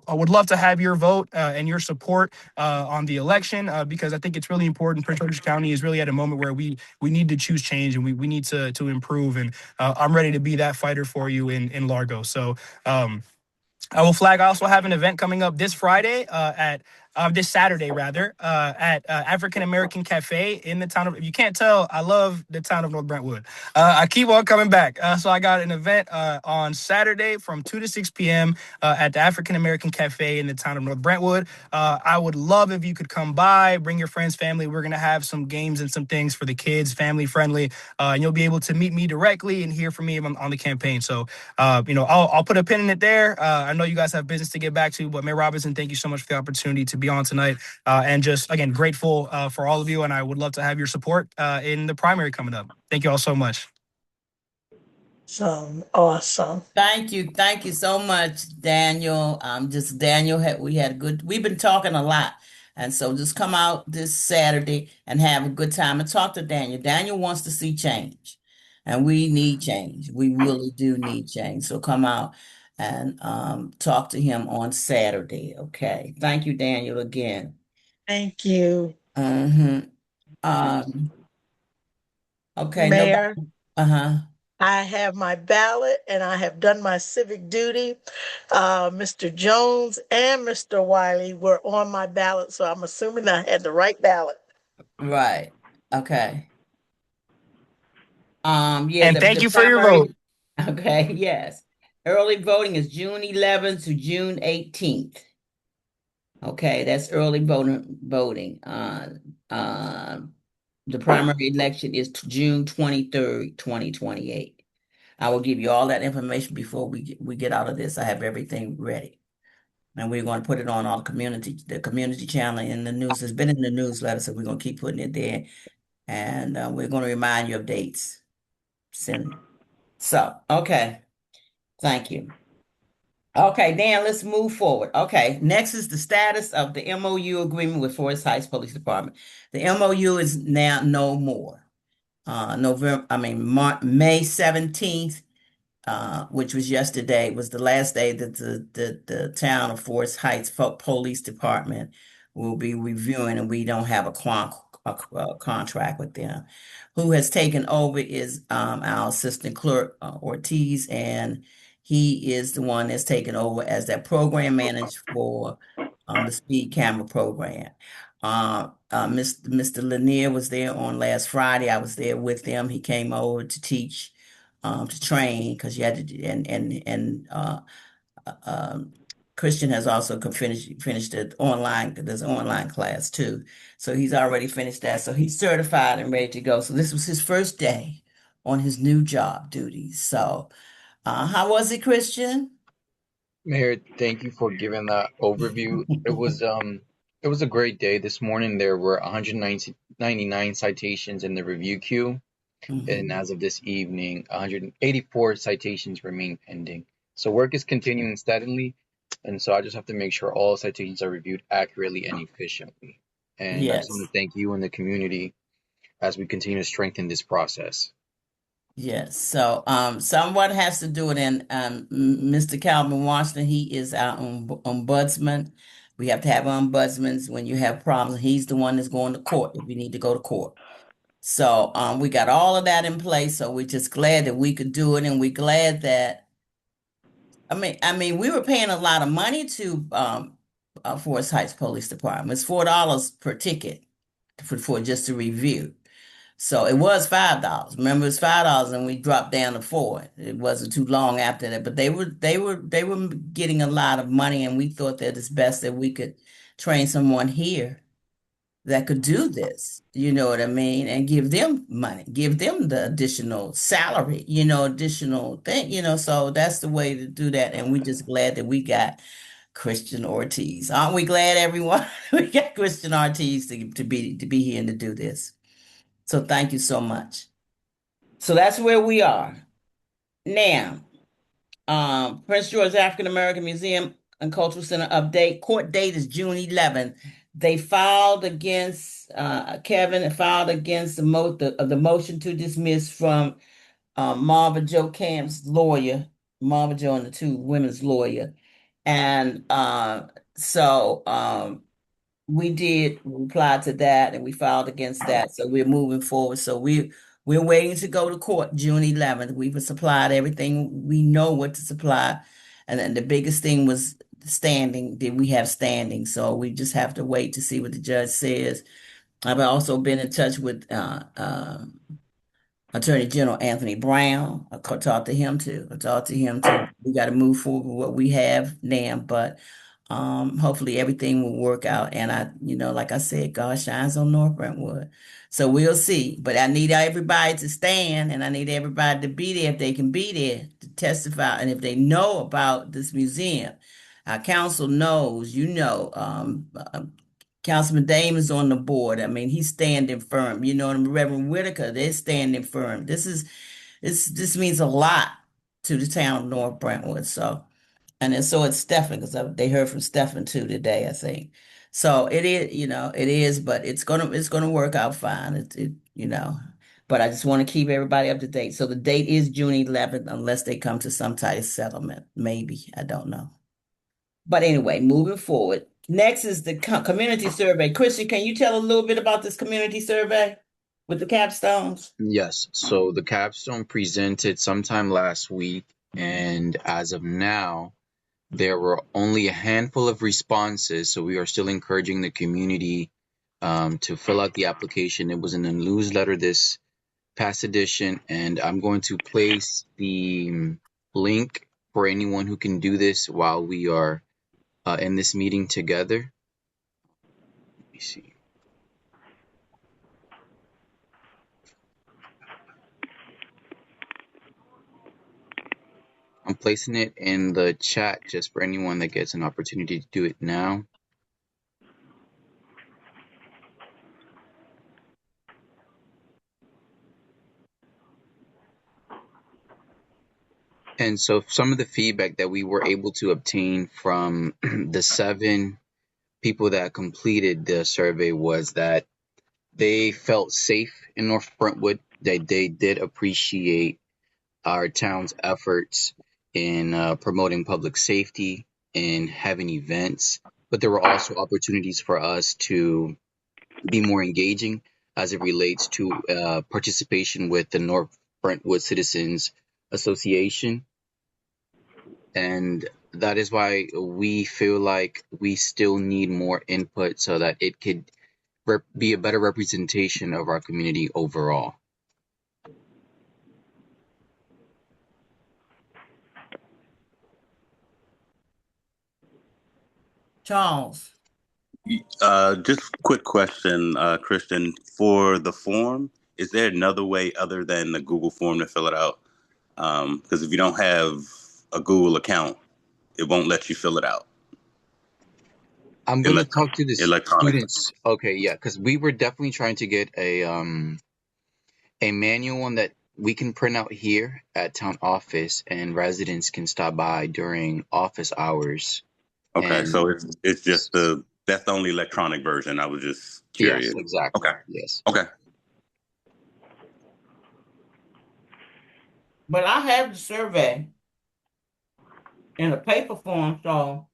would love to have your vote and your support on the election because I think it's really important. Prince George's County is really at a moment where we need to choose change and we need to improve. And I'm ready to be that fighter for you in Largo. So I will flag. I also have an event coming up this Friday at this Saturday rather at African American Cafe in the town of. If you can't tell, I love the town of North Brentwood. I keep on coming back. So I got an event on Saturday from 2 to 6 p.m. At the African American Cafe in the town of North Brentwood. I would love if you could come by, bring your friends, family. We're gonna have some games and some things for the kids, family friendly, and you'll be able to meet me directly and hear from me on the campaign. So I'll put a pin in it there. I know you guys have business to get back to, but Mayor Robinson, thank you so much for the opportunity to be on tonight. And just, again, grateful for all of you. And I would love to have your support in the primary coming up. Thank you all so much. Awesome. Thank you. Thank you so much, Daniel. Daniel, we've been talking a lot. And so just come out this Saturday and have a good time and talk to Daniel. Daniel wants to see change and we need change. We really do need change. So come out and talk to him on Saturday. Okay. Thank you, Daniel, again. Thank you. Mm-hmm. Um, okay. Mayor, Nobody. Uh-huh. I have my ballot and I have done my civic duty. Mr. Jones and Mr. Wiley were on my ballot, so I'm assuming I had the right ballot. Right. Okay. Yeah, And thank you for your vote. Okay, yes. Early voting is June 11th to June 18th. Okay, that's early voting. The primary election is June 23rd, 2028. I will give you all that information before we get out of this. I have everything ready. And we're going to put it on all the community channel in the news. It's been in the newsletter, so we're going to keep putting it there. And we're going to remind you of dates. Okay. Thank you. Okay, Dan, let's move forward. Okay, next is the status of the MOU agreement with Forest Heights Police Department. The MOU is now no more. May 17th, which was yesterday, was the last day that the town of Forest Heights Police Department will be reviewing, and we don't have a contract with them. Who has taken over is our assistant clerk, Ortiz, and he is the one that's taken over as that program manager for the speed camera program. Mr. Lanier was there on last Friday. I was there with them. He came over to teach, to train, because you had to, Christian has also finished the online. There's an online class too, so he's already finished that. So he's certified and ready to go. So this was his first day on his new job duties. So, how was it, Christian? Mayor, thank you for giving that overview. It was a great day. This morning there were 199 citations in the review queue, and as of this evening, 184 citations remain pending. So work is continuing steadily, and so I just have to make sure all citations are reviewed accurately and efficiently. And I just want Yes. to thank you and the community as we continue to strengthen this process. Yes. So, someone has to do it, and Mr. Calvin Washington, he is our ombudsman. We have to have ombudsmans when you have problems. He's the one that's going to court if you need to go to court. So we got all of that in place. So we're just glad that we could do it, and we're glad that I mean, we were paying a lot of money to Forest Heights Police Department. It's $4 per ticket for just a review. So it was $5. Remember, it was $5, and we dropped down to 4. It wasn't too long after that, but they were getting a lot of money, and we thought that it's best that we could train someone here that could do this. You know what I mean? And give them money, give them the additional salary, additional thing, so that's the way to do that. And we're just glad that we got Christian Ortiz. Aren't we glad, everyone? We got Christian Ortiz to be here and to do this. So thank you so much. So that's where we are. Now, Prince George African American Museum and Cultural Center update. Court date is June 11th. They filed against Kevin filed against the motion to dismiss from Marvin Joe Camp's lawyer, Marvin Joe and the two women's lawyer, and so we did reply to that, and we filed against that. So we're moving forward. So we're waiting to go to court June 11th. We've supplied everything we know what to supply, and then the biggest thing was standing. Did we have standing? So we just have to wait to see what the judge says. I've also been in touch with Attorney General Anthony Brown. Talked to him too. I talked to him too. We got to move forward with what we have now, but hopefully everything will work out. And like I said, God shines on North Brentwood. So we'll see. But I need everybody to stand, and I need everybody to be there if they can be there to testify. And if they know about this museum, our council knows, Councilman Dame is on the board. I mean, he's standing firm. And Reverend Whitaker, they're standing firm. This means a lot to the town of North Brentwood. So, and then so it's Stephen, because they heard from Stephen too today, I think. So it is, it is, but it's gonna work out fine. But I just want to keep everybody up to date. So the date is June 11th, unless they come to some type of settlement. Maybe, I don't know. But anyway, moving forward. Next is the community survey. Christian, can you tell a little bit about this community survey with the capstones? Yes, so the capstone presented sometime last week, and as of now, there were only a handful of responses. So we are still encouraging the community to fill out the application. It was in the newsletter this past edition, and I'm going to place the link for anyone who can do this while we are in this meeting together. Let me see. I'm placing it in the chat just for anyone that gets an opportunity to do it now. And so some of the feedback that we were able to obtain from the 7 people that completed the survey was that they felt safe in North Brentwood, that they did appreciate our town's efforts in promoting public safety and having events, but there were also opportunities for us to be more engaging as it relates to participation with the North Brentwood Citizens Association. And that is why we feel like we still need more input so that it could be a better representation of our community overall. Charles. Just quick question, Christian, for the form, is there another way other than the Google form to fill it out? Because if you don't have a Google account, it won't let you fill it out I'm going to talk to the electronically. students. Okay, yeah, because we were definitely trying to get a manual one that we can print out here at town office and residents can stop by during office hours. Okay, And so it's just that's the only electronic version. I was just yes, curious. exactly. Okay. Yes. Okay. But I have the survey in a paper form, so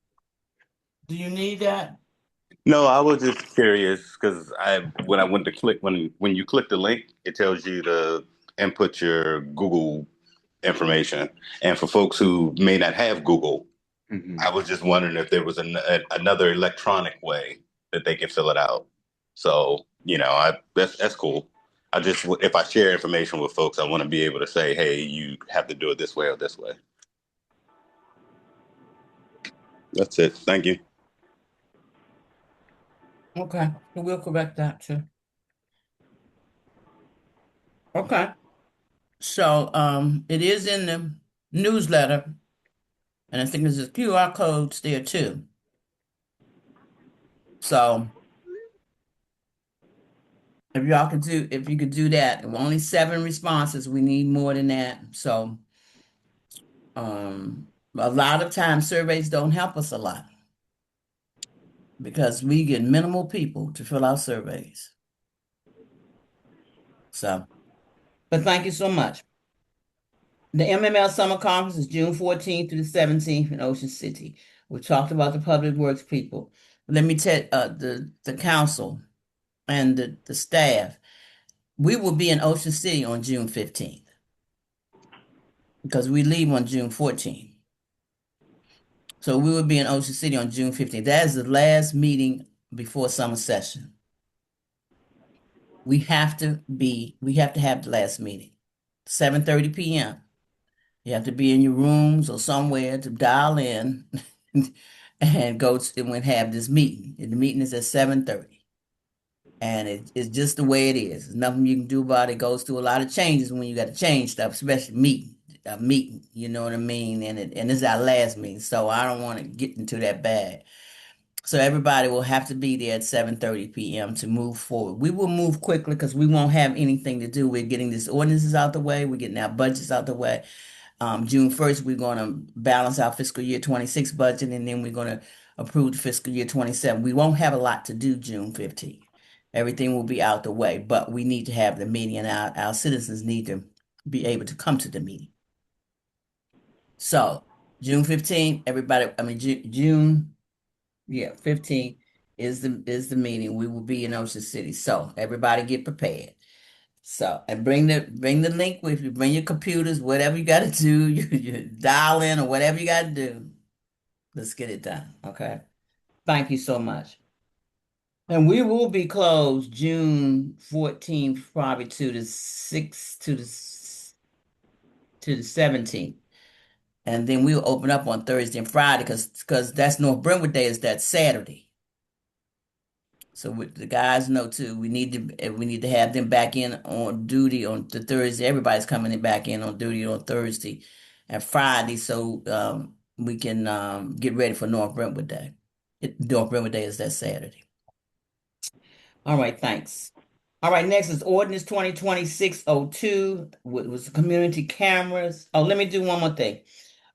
do you need that? No, I was just curious because I when I went to click when you click the link, it tells you to input your Google information. And for folks who may not have Google, Hmm. I was just wondering if there was another electronic way that they could fill it out. So, that's cool. I just if I share information with folks, I want to be able to say, "Hey, you have to do it this way or this way." That's it. Thank you. Okay, we'll correct that too. Okay, so it is in the newsletter, and I think there's a QR codes there too. So if you could do that, only 7 responses. We need more than that. So a lot of times surveys don't help us a lot because we get minimal people to fill out surveys. So, but thank you so much. The MML Summer Conference is June 14th through the 17th in Ocean City. We talked about the public works people. Let me tell the council and the staff. We will be in Ocean City on June 15th because we leave on June 14th. So we will be in Ocean City on June 15th. That is the last meeting before summer session. We have to have the last meeting, 7:30 p.m. You have to be in your rooms or somewhere to dial in and go to and have this meeting. And the meeting is at 7:30. And it's just the way it is. There's nothing you can do about it. It goes through a lot of changes when you got to change stuff, especially meeting, you know what I mean? And this is our last meeting, so I don't want to get into that bad. So everybody will have to be there at 7:30 p.m. to move forward. We will move quickly because we won't have anything to do. We're getting these ordinances out the way. We're getting our budgets out the way. June 1st, we're going to balance our fiscal year 26 budget, and then we're going to approve the fiscal year 27. We won't have a lot to do June 15th. Everything will be out the way, but we need to have the meeting, and our citizens need to be able to come to the meeting. So June 15th, everybody, I mean, June, yeah, 15th is the meeting. We will be in Ocean City. So everybody get prepared. So, and bring the link with you. Bring your computers, whatever you got to do. You dial in or whatever you got to do. Let's get it done. Okay. Thank you so much. And we will be closed June 14th, probably to the 6th to the 17th. And then we'll open up on Thursday and Friday because that's North Brentwood Day is that Saturday. So the guys know too. We need to have them back in on duty on the Thursday. Everybody's coming in back in on duty on Thursday and Friday, so we can get ready for North Brentwood Day. North Brentwood Day is that Saturday. All right, thanks. All right, next is Ordinance 2026-02, was community cameras. Oh, let me do one more thing.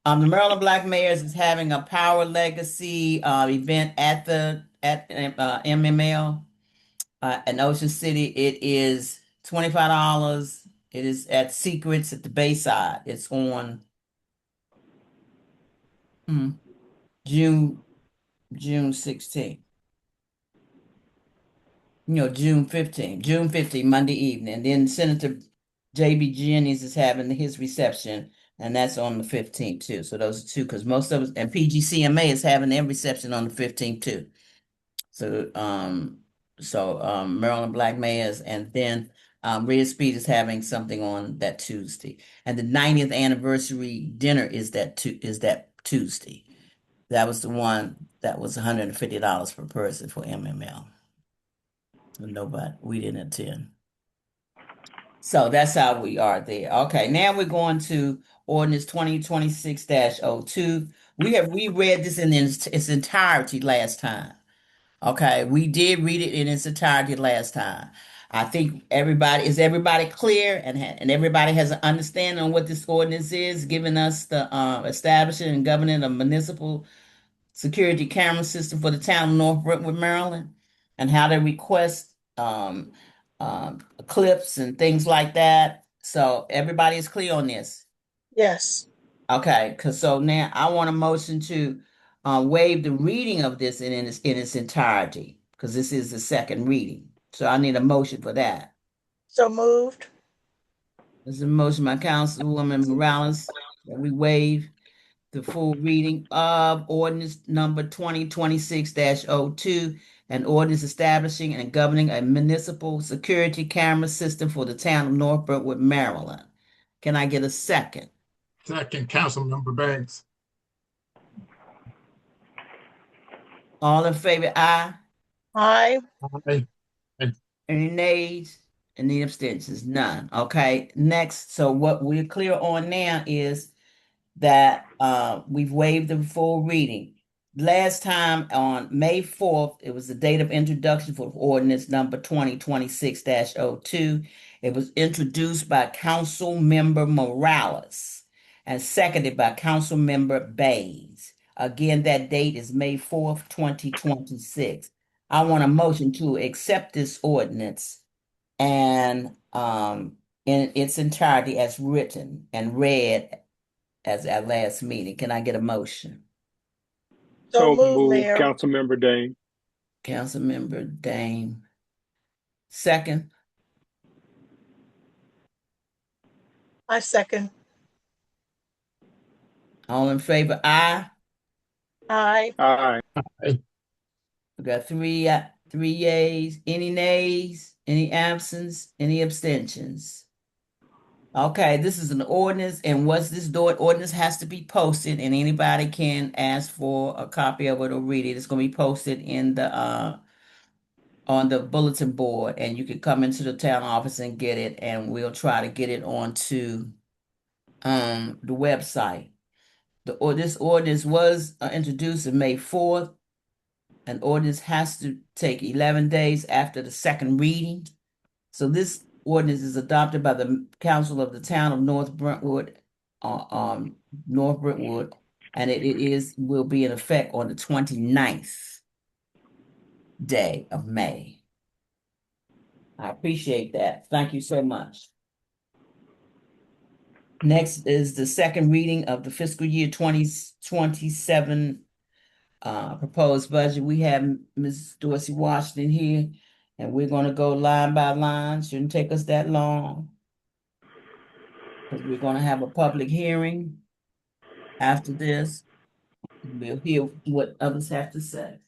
The Maryland Black Mayors is having a Power Legacy event at MML. In Ocean City, it is $25. It is at Secrets at the Bayside. It's on hmm, June June 16th. June 15th. June 15th, Monday evening. And then Senator J.B. Jennings is having his reception, and that's on the 15th too. So those are two, because most of us, and PGCMA is having their reception on the 15th too. So, Maryland Black Mayors, and then Red Speed is having something on that Tuesday, and the 90th anniversary dinner is that Tuesday. That was the one that was $150 per person for MML. So nobody, we didn't attend. So that's how we are there. Okay, now we're going to ordinance 2026-02. We have reread this in its entirety last time. Okay, we did read it in its entirety last time. I think everybody clear and everybody has an understanding on what this ordinance is, giving us the establishing and governing a municipal security camera system for the town of North Brentwood, Maryland, and how to request clips and things like that. So everybody is clear on this. Yes. Okay, because so now I want a motion to waive the reading of this in its entirety, because this is the second reading. So I need a motion for that. So moved. There's a motion by Councilwoman Morales that we waive the full reading of ordinance number 2026-02, an ordinance establishing and governing a municipal security camera system for the town of North Brentwood, Maryland. Can I get a second? Second, Councilmember Banks. All in favor, aye. Aye. Aye. Any nays? Any abstentions? None. Okay, next, so what we're clear on now is that we've waived the full reading. Last time on May 4th, it was the date of introduction for ordinance number 2026-02. It was introduced by Council Member Morales and seconded by Council Member Baines. Again, that date is May 4th, 2026. I want a motion to accept this ordinance and in its entirety as written and read as our last meeting. Can I get a motion? So So moved, moved, Mayor. Councilmember Dane. Councilmember Dame. Second. I second. All in favor, aye. Aye. Aye. We got three yays. Any nays? Any absence? Any abstentions? Okay, this is an ordinance, and once this ordinance has to be posted, and anybody can ask for a copy of it or read it. It's going to be posted in the on the bulletin board, and you can come into the town office and get it, and we'll try to get it onto the website. This ordinance was introduced on May 4th. An ordinance has to take 11 days after the second reading. So this ordinance is adopted by the council of the town of North Brentwood, North Brentwood, and it will be in effect on the 29th day of May. I appreciate that. Thank you so much. Next is the second reading of the fiscal year 2027 proposed budget. We have Ms. Dorsey Washington here, and we're going to go line by line. Shouldn't take us that long, because we're going to have a public hearing after this. We'll hear what others have to say.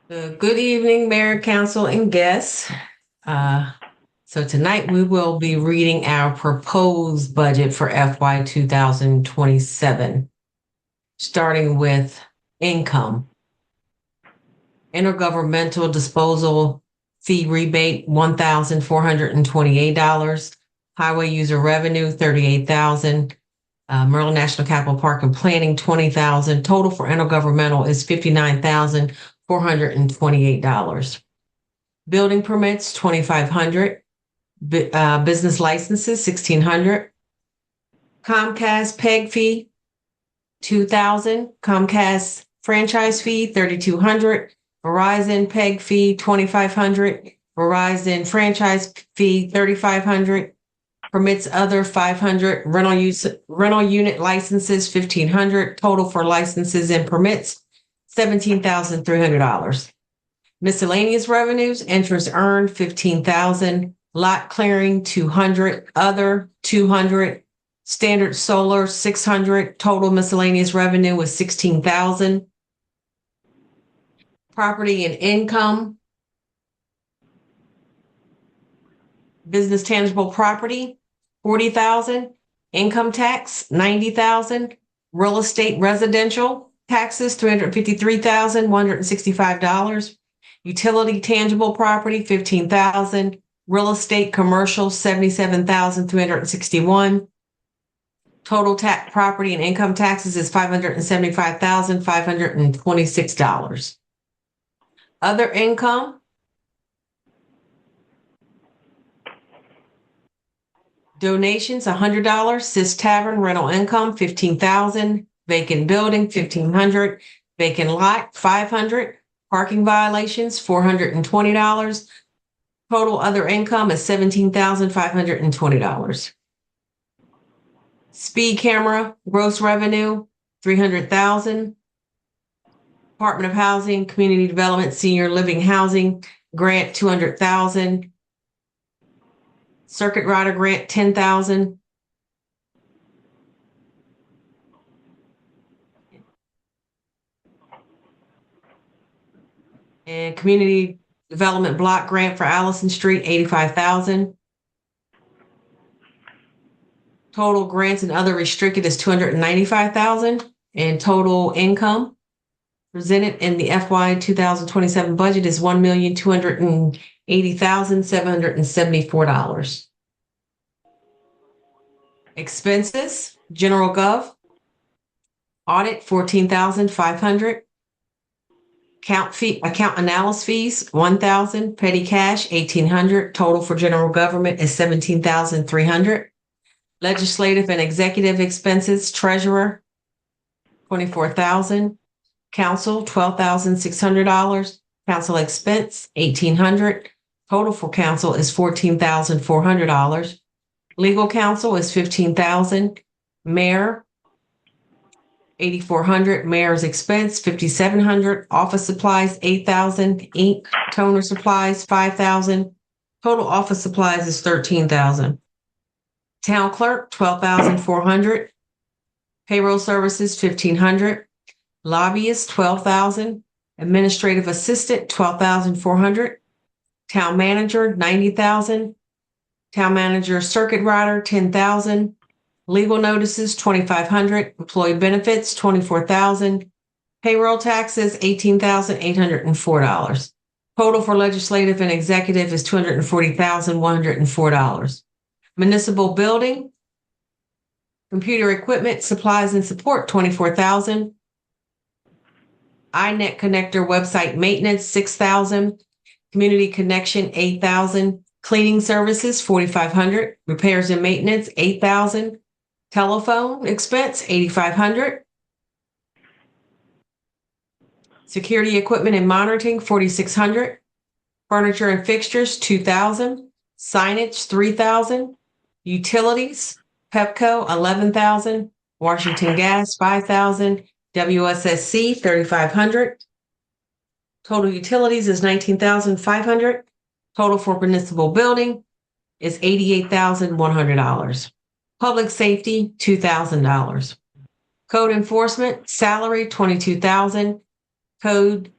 Good evening, Mayor, Council, and guests. So tonight we will be reading our proposed budget for FY 2027, starting with income. Intergovernmental disposal fee rebate, $1,428. Highway user revenue, $38,000. Maryland National Capital Park and Planning, $20,000. Total for intergovernmental is $59,428. Building permits, $2,500. Business licenses, $1,600. Comcast PEG fee, $2,000. Comcast franchise fee, $3,200. Verizon PEG fee, $2,500. Verizon franchise fee, $3,500. Permits other, $500. Rental unit licenses, $1,500. Total for licenses and permits, $17,300. Miscellaneous revenues, interest earned, $15,000. Lot clearing, $200. Other, $200. Standard solar, $600. Total miscellaneous revenue was $16,000. Property and income. Business tangible property, $40,000. Income tax, $90,000. Real estate residential taxes, $353,165. Utility tangible property, $15,000. Real estate commercial, $77,361. Total property and income taxes is $575,526. Other income. Donations, $100. Sis Tavern rental income, $15,000. Vacant building, $1,500. Vacant lot, $500. Parking violations, $420. Total other income is $17,520. Speed camera gross revenue, $300,000. Department of Housing, Community Development, Senior Living Housing grant, $200,000. Circuit rider grant, $10,000. And Community Development Block Grant for Allison Street, $85,000. Total grants and other restricted is $295,000. And total income presented in the FY 2027 budget is $1,280,774. Expenses, General Gov, audit, $14,500. Account analysis fees, $1,000. Petty cash, $1,800. Total for general government is $17,300. Legislative and executive expenses, treasurer, $24,000. Council, $12,600. Council expense, $1,800. Total for council is $14,400. Legal counsel is $15,000. Mayor, $8,400. Mayor's expense, $5,700. Office supplies, $8,000. Ink, toner supplies, $5,000. Total office supplies is $13,000. Town clerk, $12,400. Payroll services, $1,500. Lobbyist, $12,000. Administrative assistant, $12,400. Town manager, $90,000. Town manager circuit rider, $10,000. Legal notices, $2,500. Employee benefits, $24,000. Payroll taxes, $18,804. Total for legislative and executive is $240,104. Municipal building, computer equipment, supplies and support, $24,000. iNet connector website maintenance, $6,000. Community connection, $8,000. Cleaning services, $4,500. Repairs and maintenance, $8,000. Telephone expense, $8,500. Security equipment and monitoring, $4,600. Furniture and fixtures, $2,000. Signage, $3,000. Utilities, Pepco, $11,000. Washington Gas, $5,000. WSSC, $3,500. Total utilities is $19,500. Total for municipal building is $88,100. Public safety, $2,000. Code enforcement, salary, $22,000. Code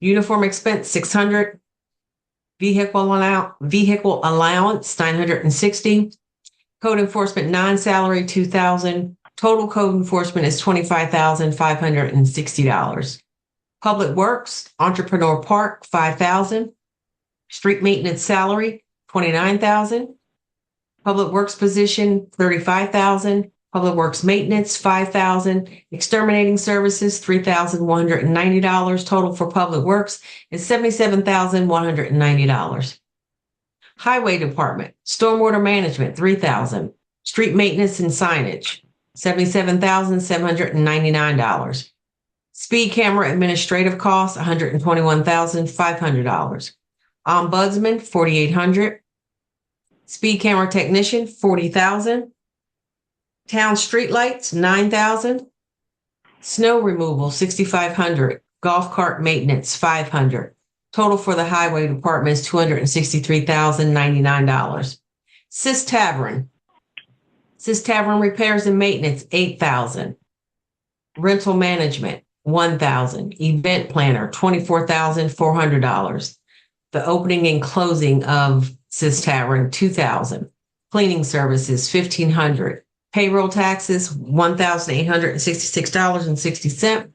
uniform expense, $600. Vehicle allowance, $960. Code enforcement non-salary, $2,000. Total code enforcement is $25,560. Public works, entrepreneur park, $5,000. Street maintenance salary, $29,000. Public works position, $35,000. Public works maintenance, $5,000. Exterminating services, $3,190. Total for public works is $77,190. Highway department, stormwater management, $3,000. Street maintenance and signage, $77,799. Speed camera administrative costs, $121,500. Ombudsman, $4,800. Speed camera technician, $40,000. Town streetlights, $9,000. Snow removal, $6,500. Golf cart maintenance, $500. Total for the highway department is $263,099. Sis Tavern repairs and maintenance, $8,000. Rental management, $1,000. Event planner, $24,400. The opening and closing of Sis Tavern, $2,000. Cleaning services, $1,500. Payroll taxes, $1,866.60.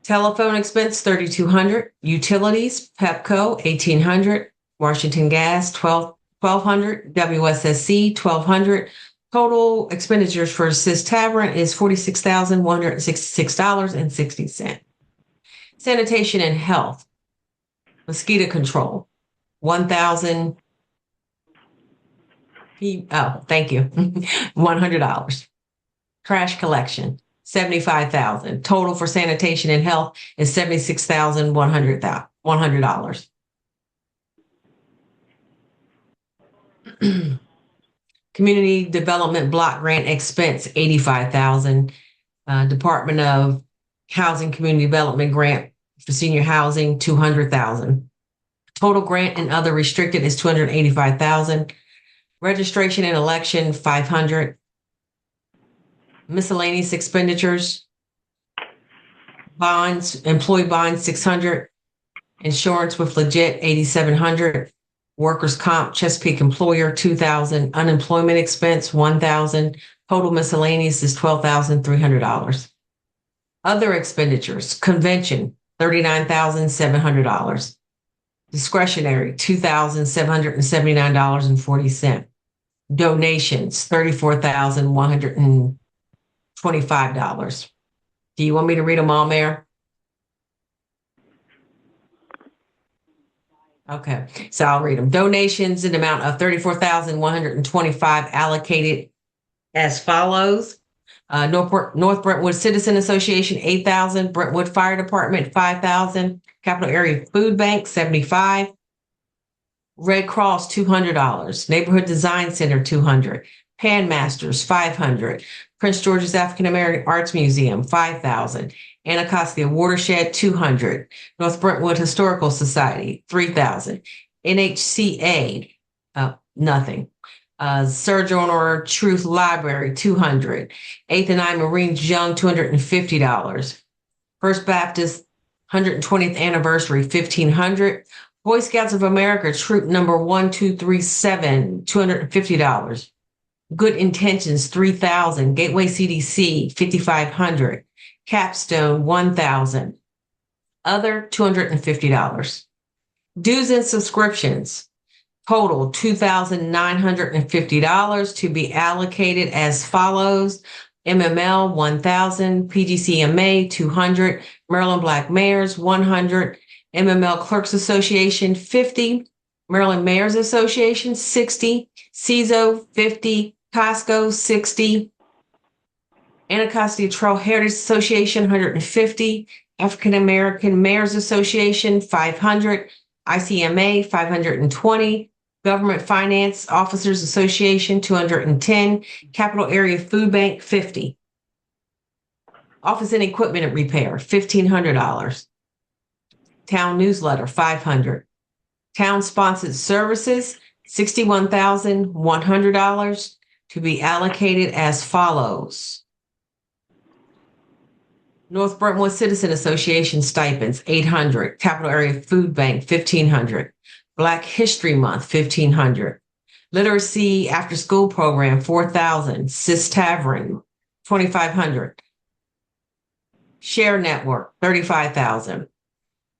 Telephone expense, $3,200. Utilities, Pepco, $1,800. Washington Gas, $1,200. WSSC, $1,200. Total expenditures for Sis Tavern is $46,166.60. Sanitation and health, mosquito control, $1,000. Thank you. $100. Trash collection, $75,000. Total for sanitation and health is $76,100. Community Development Block Grant expense, $85,000. Department of Housing Community Development Grant for senior housing, $200,000. Total grant and other restricted is $285,000. Registration and election, $500,000. Miscellaneous expenditures, bonds, employee bonds, $600,000. Insurance with Legit, $8,700. Workers' comp, Chesapeake employer, $2,000. Unemployment expense, $1,000. Total miscellaneous is $12,300. Other expenditures, convention, $39,700. Discretionary, $2,779.40. Donations, $34,125. Do you want me to read them all, Mayor? Okay, so I'll read them. Donations in the amount of $34,125 allocated as follows. North Brentwood Citizen Association, $8,000. Brentwood Fire Department, $5,000. Capital Area Food Bank, $75,000. Red Cross, $200. Neighborhood Design Center, $200. Pan Masters, $500. Prince George's African American Arts Museum, $5,000. Anacostia Watershed, $200. North Brentwood Historical Society, $3,000. NHCA, nothing. Sojourner Truth Library, $200. 8th and I Marines Young, $250. First Baptist 120th Anniversary, $1,500. Boy Scouts of America Troop Number 1237, $250. Good Intentions, $3,000. Gateway CDC, $5,500. Capstone, $1,000. Other, $250. Dues and subscriptions, total $2,950 to be allocated as follows. MML, $1,000. PGCMA, $200. Maryland Black Mayors, $100. MML Clerks Association, $50. Maryland Mayors Association, $60. CISO, $50. Costco, $60. Anacostia Trail Heritage Association, $150. African American Mayors Association, $500. ICMA, $520. Government Finance Officers Association, $210. Capital Area Food Bank, $50. Office and Equipment Repair, $1,500. Town Newsletter, $500. Town Sponsored Services, $61,100 to be allocated as follows. North Brentwood Citizen Association stipends, $800. Capital Area Food Bank, $1,500. Black History Month, $1,500. Literacy After School Program, $4,000. Sis Tavern, $2,500. Share Network, $35,000.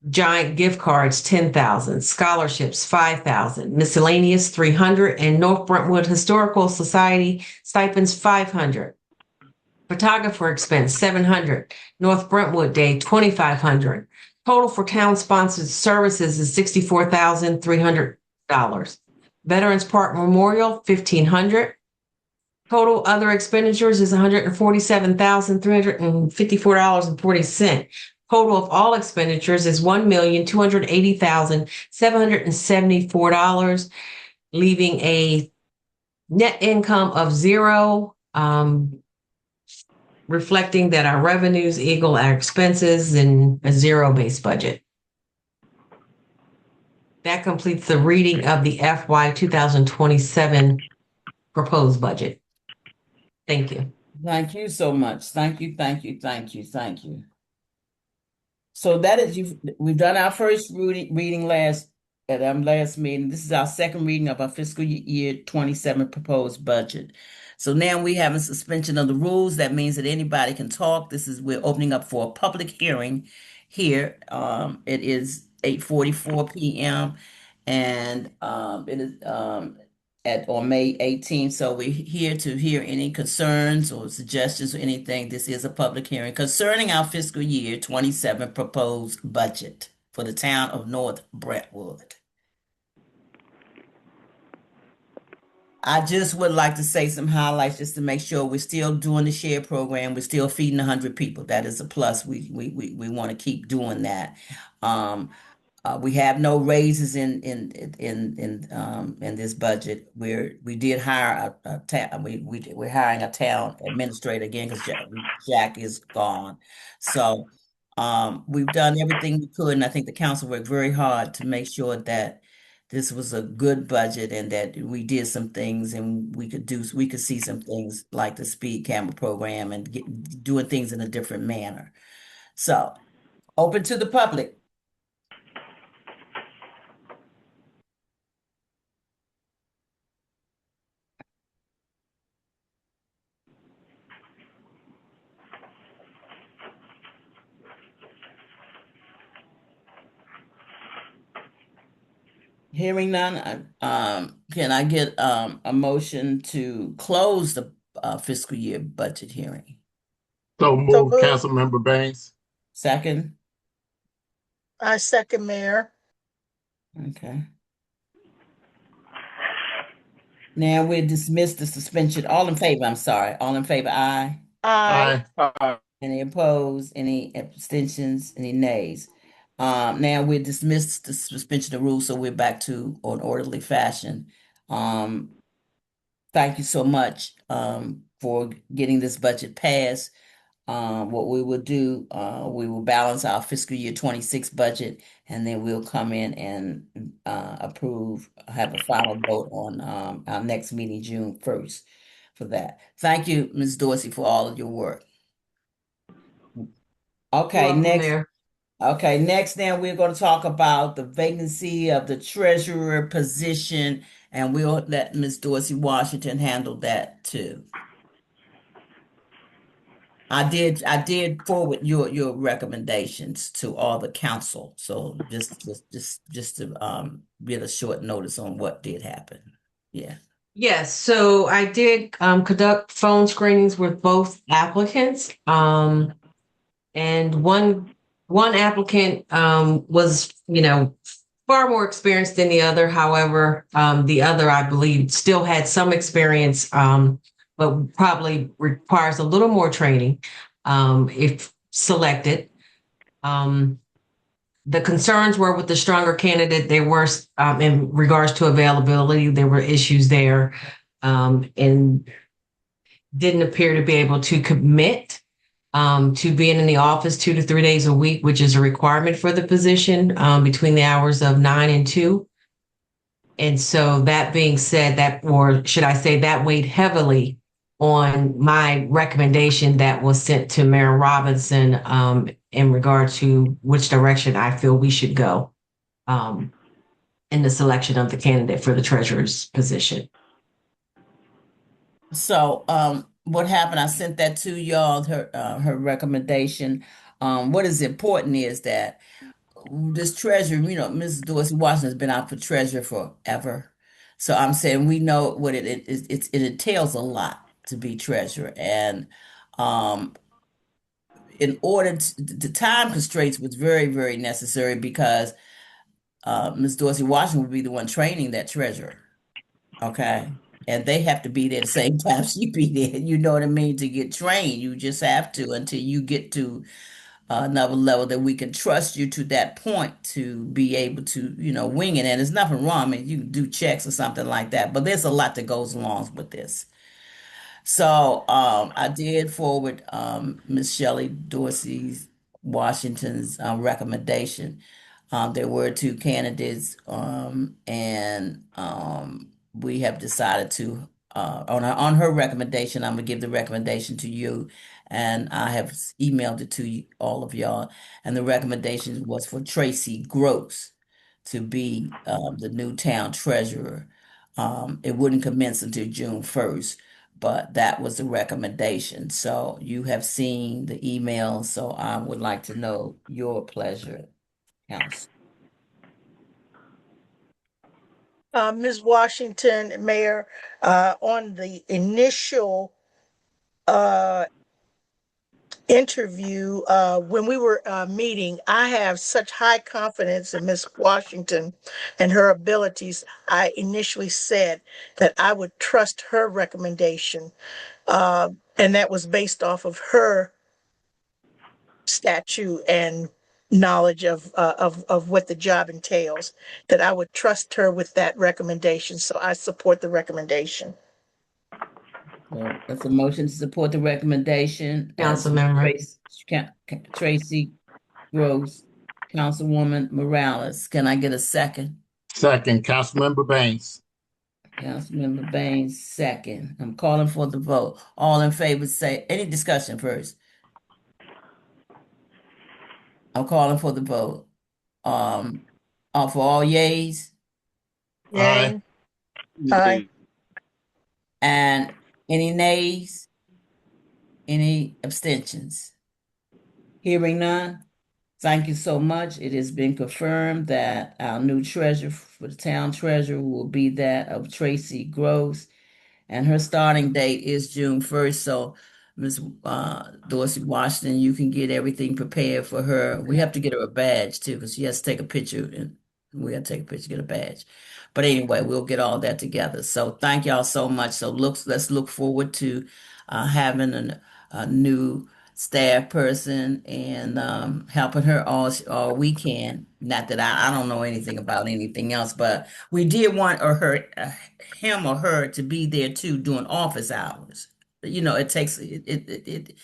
Giant Gift Cards, $10,000. Scholarships, $5,000. Miscellaneous, $300. And North Brentwood Historical Society stipends, $500. Photographer expense, $700. North Brentwood Day, $2,500. Total for town-sponsored services is $64,300. Veterans Park Memorial, $1,500. Total other expenditures is $147,354.40. Total of all expenditures is $1,280,774, leaving a net income of zero, reflecting that our revenues equal our expenses in a zero-based budget. That completes the reading of the FY 2027 proposed budget. Thank you. Thank you so much. Thank you, thank you, thank you, thank you. So that is we've done our first reading last meeting. This is our second reading of our fiscal year 27 proposed budget. So now we have a suspension of the rules. That means that anybody can talk. We're opening up for a public hearing here. It is 8:44 p.m. and it is on May 18th. So we're here to hear any concerns or suggestions or anything. This is a public hearing concerning our fiscal year 27 proposed budget for the town of North Brentwood. I just would like to say some highlights just to make sure we're still doing the share program. We're still feeding 100 people. That is a plus. We want to keep doing that. We have no raises in this budget. We did hire a town. We're hiring a town administrator again because Jack is gone. So we've done everything we could, and I think the council worked very hard to make sure that this was a good budget and that we did some things and we could see some things like the speed camera program and doing things in a different manner. So open to the public. Hearing none, can I get a motion to close the fiscal year budget hearing? So So move, move. Councilmember Banks. Second? I second, Mayor. Okay. Now we dismiss the suspension. All in favor, I'm sorry. All in favor, aye. Aye. Aye. Any opposed? Any abstentions? Any nays? Now we dismiss the suspension of rules, so we're back to an orderly fashion. Thank you so much for getting this budget passed. What we will do, we will balance our fiscal year 26 budget, and then we'll come in and have a final vote on our next meeting, June 1st, for that. Thank you, Ms. Dorsey, for all of your work. Okay, Welcome, next. Mayor. Okay, next now we're going to talk about the vacancy of the treasurer position, and we'll let Ms. Dorsey Washington handle that too. I did forward your recommendations to all the council. So just to get a short notice on what did happen. Yeah. Yes, so I did conduct phone screenings with both applicants. And one applicant was, far more experienced than the other. However, the other, I believe, still had some experience, but probably requires a little more training if selected. The concerns were with the stronger candidate. There were, in regards to availability, there were issues there, and didn't appear to be able to commit to being in the office 2 to 3 days a week, which is a requirement for the position, between the hours of 9 and 2. And so that being said, or should I say, that weighed heavily on my recommendation that was sent to Mayor Robinson in regard to which direction I feel we should go in the selection of the candidate for the treasurer's position. So what happened? I sent that to y'all, her recommendation. What is important is that this treasurer, Mrs. Dorsey Washington has been out for treasurer forever. So I'm saying we know what it entails a lot to be treasurer. And um, in order the time constraints was very, very necessary because Ms. Dorsey Washington would be the one training that treasurer. Okay. And they have to be there the same time she be there, you know what I mean, to get trained. You just have to until you get to another level that we can trust you to that point to be able to, wing it. And there's nothing wrong. I mean, you can do checks or something like that, but there's a lot that goes along with this. So I did forward Ms. Shelley Dorsey Washington's recommendation. There were two candidates, and we have decided to on her recommendation. I'm gonna give the recommendation to you, and I have emailed it to all of y'all. And the recommendation was for Tracy Gross to be the new town treasurer. It wouldn't commence until June 1st, but that was the recommendation. So you have seen the email, so I would like to know your pleasure, council. Ms. Washington, Mayor, on the initial interview, when we were meeting, I have such high confidence in Ms. Washington and her abilities. I initially said that I would trust her recommendation, and that was based off of her statute and knowledge of what the job entails, that I would trust her with that recommendation. So I support the recommendation. So that's a motion to support the recommendation as Council member. Tracy Groves, Councilwoman Morales. Can I get a second? Second, Councilmember Baines. Councilmember Baines, second. I'm calling for the vote. All in favor say, any discussion first? I'm calling for the vote. Um, for all yeas Aye. Yay. Aye. and any nays, any abstentions? Hearing none. Thank you so much. It has been confirmed that our new treasurer for the town treasurer will be that of Tracy Groves. And her starting date is June 1st. So, Ms. Dorsey Washington, you can get everything prepared for her. We have to get her a badge too, because she has to take a picture and we have to take a picture, get a badge. But anyway, we'll get all that together. So thank y'all so much. So let's look forward to having a new staff person and helping her all we can. Not that I don't know anything about anything else, but we did want him or her to be there too during office hours. You know, it takes it's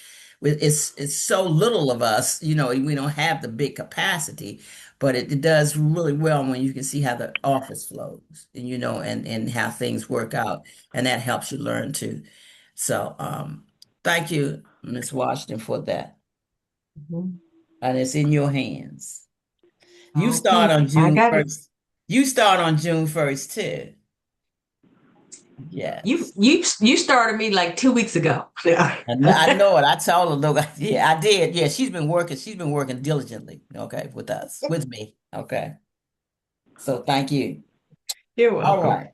so little of us. You know, we don't have the big capacity, but it does really well when you can see how the office flows, and you know, and how things work out, and that helps you learn too. So, thank you, Ms. Washington, for that, Mhm. and it's in your hands. You start Okay, on I June got it. 1st. You start on June 1st too. You Yes. you you started me like 2 weeks ago. Yeah. I know it. I told her, look, yeah, I did. Yeah, she's been working. She's been working diligently, okay, with us, with me. Okay. So thank you. You're All welcome. right.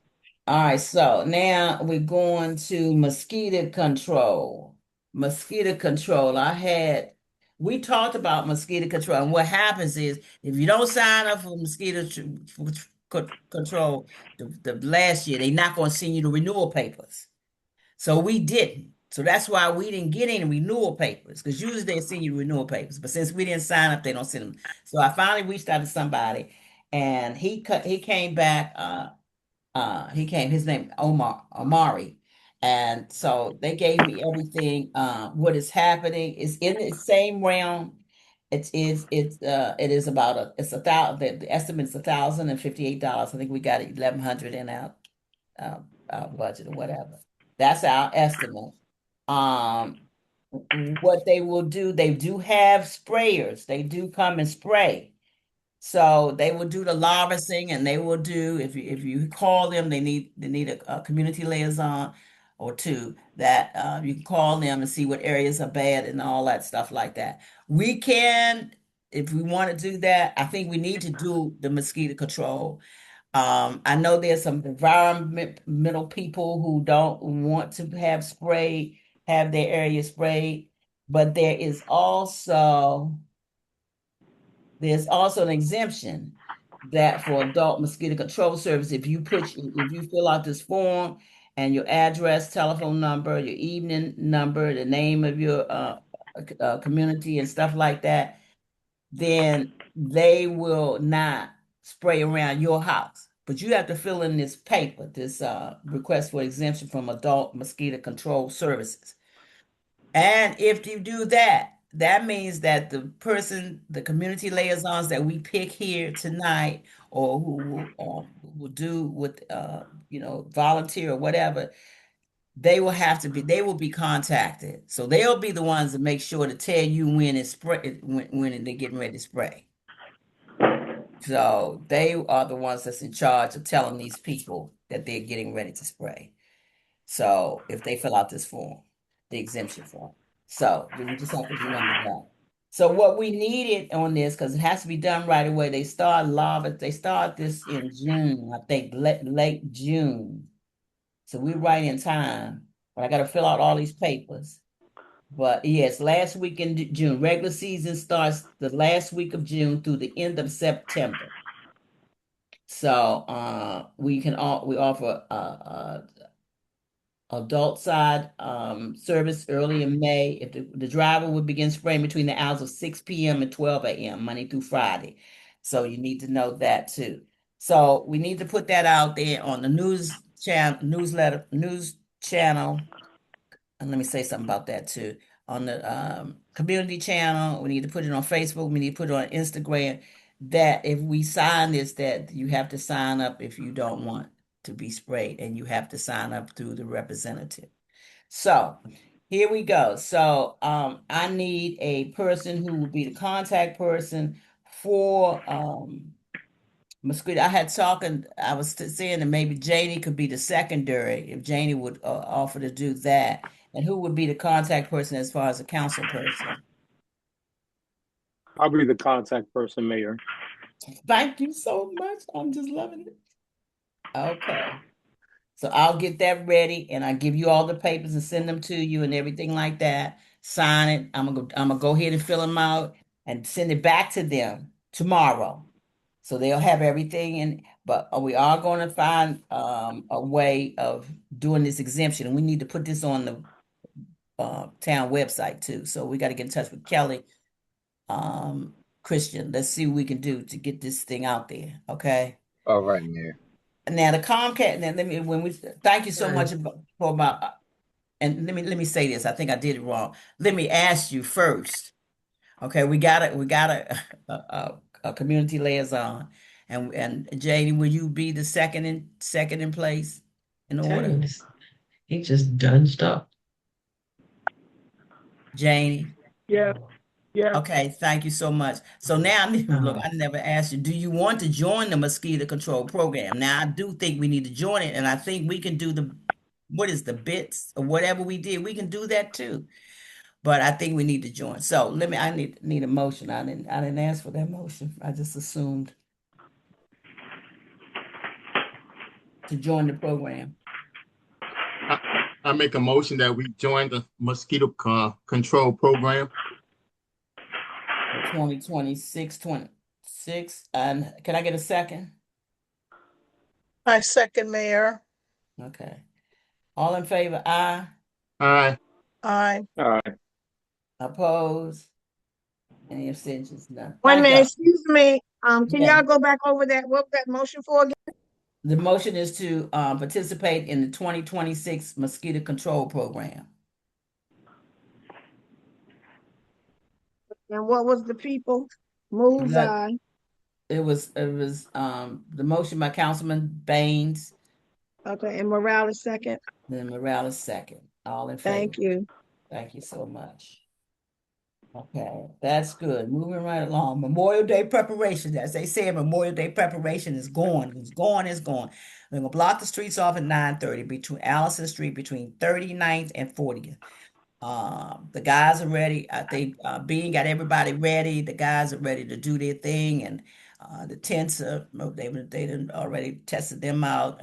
All right. So now we're going to mosquito control. Mosquito control. We talked about mosquito control. And what happens is if you don't sign up for control the last year, they're not going to send you the renewal papers. So we didn't. So that's why we didn't get any renewal papers because usually they send you renewal papers. But since we didn't sign up, they don't send them. So I finally reached out to somebody and he came back. His name Omari. And so they gave me everything. What is happening is in the same realm. It is about it's 1,000. The estimate is $1,058. I think we got 1,100 in uh, our budget or whatever. That's our estimate. Um, what they will do, they do have sprayers. They do come and spray. So they will do the lobbying and they will do if you call them, they need a community liaison or two that you can call them and see what areas are bad and all that stuff like that. We can, if we want to do that, I think we need to do the mosquito control. I know there's some environmental people who don't want to have their area sprayed, but there's also an exemption that for adult mosquito control service, if you fill out this form and your address, telephone number, your evening number, the name of your community and stuff like that, then they will not spray around your house. But you have to fill in this paper, this request for exemption from adult mosquito control services. And if you do that, that means that the community liaisons that we pick here tonight, or who will do with volunteer or whatever, they will be contacted. So they'll be the ones to make sure to tell you when it's spray when they're getting ready to spray. So they are the ones that's in charge of telling these people that they're getting ready to spray. So if they fill out this form, the exemption form. So we just have to remember that. So what we needed on this, because it has to be done right away, they start this in June, I think late June. So we're right in time. But I got to fill out all these papers. But yes, last week in June. Regular season starts the last week of June through the end of September. So we offer adult side service early in May. If the driver would begin spraying between the hours of 6 p.m. and 12 a.m., Monday through Friday. So you need to know that too. So we need to put that out there on the news channel. And let me say something about that too. On the community channel, we need to put it on Facebook. We need to put it on Instagram. That if we sign this, that you have to sign up if you don't want to be sprayed, and you have to sign up through the representative. So here we go. So I need a person who will be the contact person for mosquito. I was saying that maybe Janie could be the secondary if Janie would offer to do that. And who would be the contact person as far as a council person? I'll be the contact person, Mayor. Thank you so much. I'm just loving it. Okay. So I'll get that ready and I give you all the papers and send them to you and everything like that. Sign it. I'm gonna go ahead and fill them out and send it back to them tomorrow. So they'll have everything in, but we are going to find a way of doing this exemption. And we need to put this on the town website too. So we got to get in touch with Kelly Christian. Let's see what we can do to get this thing out there. Okay. All right, Mayor. Now the Comcast. Now when we thank you so Right. much for my. And let me say this. I think I did it wrong. Let me ask you first. Okay, we got a community liaison, and Janie, will you be the second in place in Tell you order? this, he just done stuff. Janie. Yes, yes. Okay, thank you so much. So now, look, Oh, I never asked you, do you want to join the mosquito control program? Now, I do think we need to join it, and I think we can do what is the bits or whatever we did, we can do that too. But I think we need to join. So I need a motion. I didn't ask for that motion. I just assumed to join the program. I, I make a motion that we join the mosquito control program. 2026, 26. And can I get a second? I second, Mayor. Okay. All in favor, aye. Aye. Aye. All right. Oppose? Any abstentions? None. Wait a Thank minute, y'all. excuse me. Can Yeah. y'all go back over that? What was that motion for again? The motion is to participate in the 2026 mosquito control program. And what was the people? Move That by. it was the motion by Councilman Baines, Okay, and Morales second. then Morales second. All in favor. Thank you. Thank you so much. Okay, that's good. Moving right along. Memorial Day preparation. As they say, Memorial Day preparation is going. It's going, it's going. We're gonna block the streets off at 9:30 between Allison Street between 39th and 40th. The guys are ready. I think Bean got everybody ready. The guys are ready to do their thing, and the tents are they done already tested them out.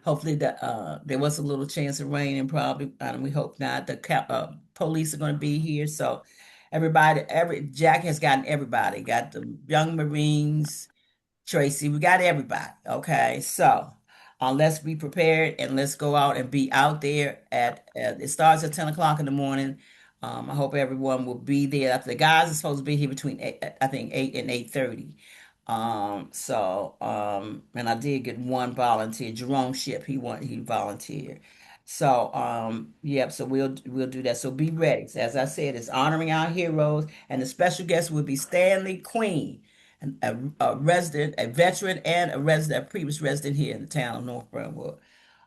Hopefully there was a little chance of rain and probably, and we hope not. The police are going to be here, so Jack has gotten everybody. Got the young Marines, Tracy, we got everybody. Okay, so let's be prepared and let's go out and be out there it starts at 10 o'clock in the morning. I hope everyone will be there. The guys are supposed to be here between I think 8 and 8:30. And I did get one volunteer, Jerome Ship, he volunteered. So yep, so we'll do that. So be ready. As I said, it's honoring our heroes, and the special guest will be Stanley Queen, a resident, a veteran, and a previous resident here in the town of North Brentwood.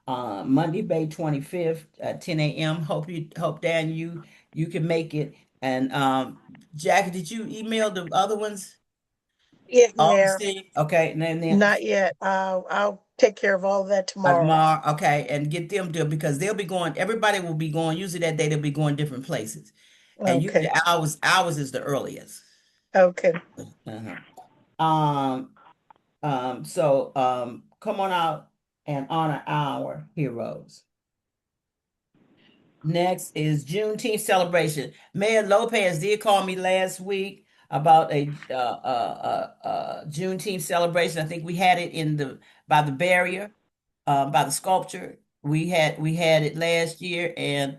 Monday, May 25th at 10 a.m. Hope Dan you can make it. And Jackie, did you email the other ones? Yes, All the Mayor. city? Okay, and then Not yet. I'll take care of all of that tomorrow. okay, and get them to because they'll be going, everybody will be going, usually that day they'll be going different places. And usually Okay. ours is the earliest. Okay. Uh-huh. Um, so come on out and honor our heroes. Next is Juneteenth celebration. Mayor Lopez did call me last week about a Juneteenth celebration. I think we had it by the barrier, by the sculpture. We had it last year, and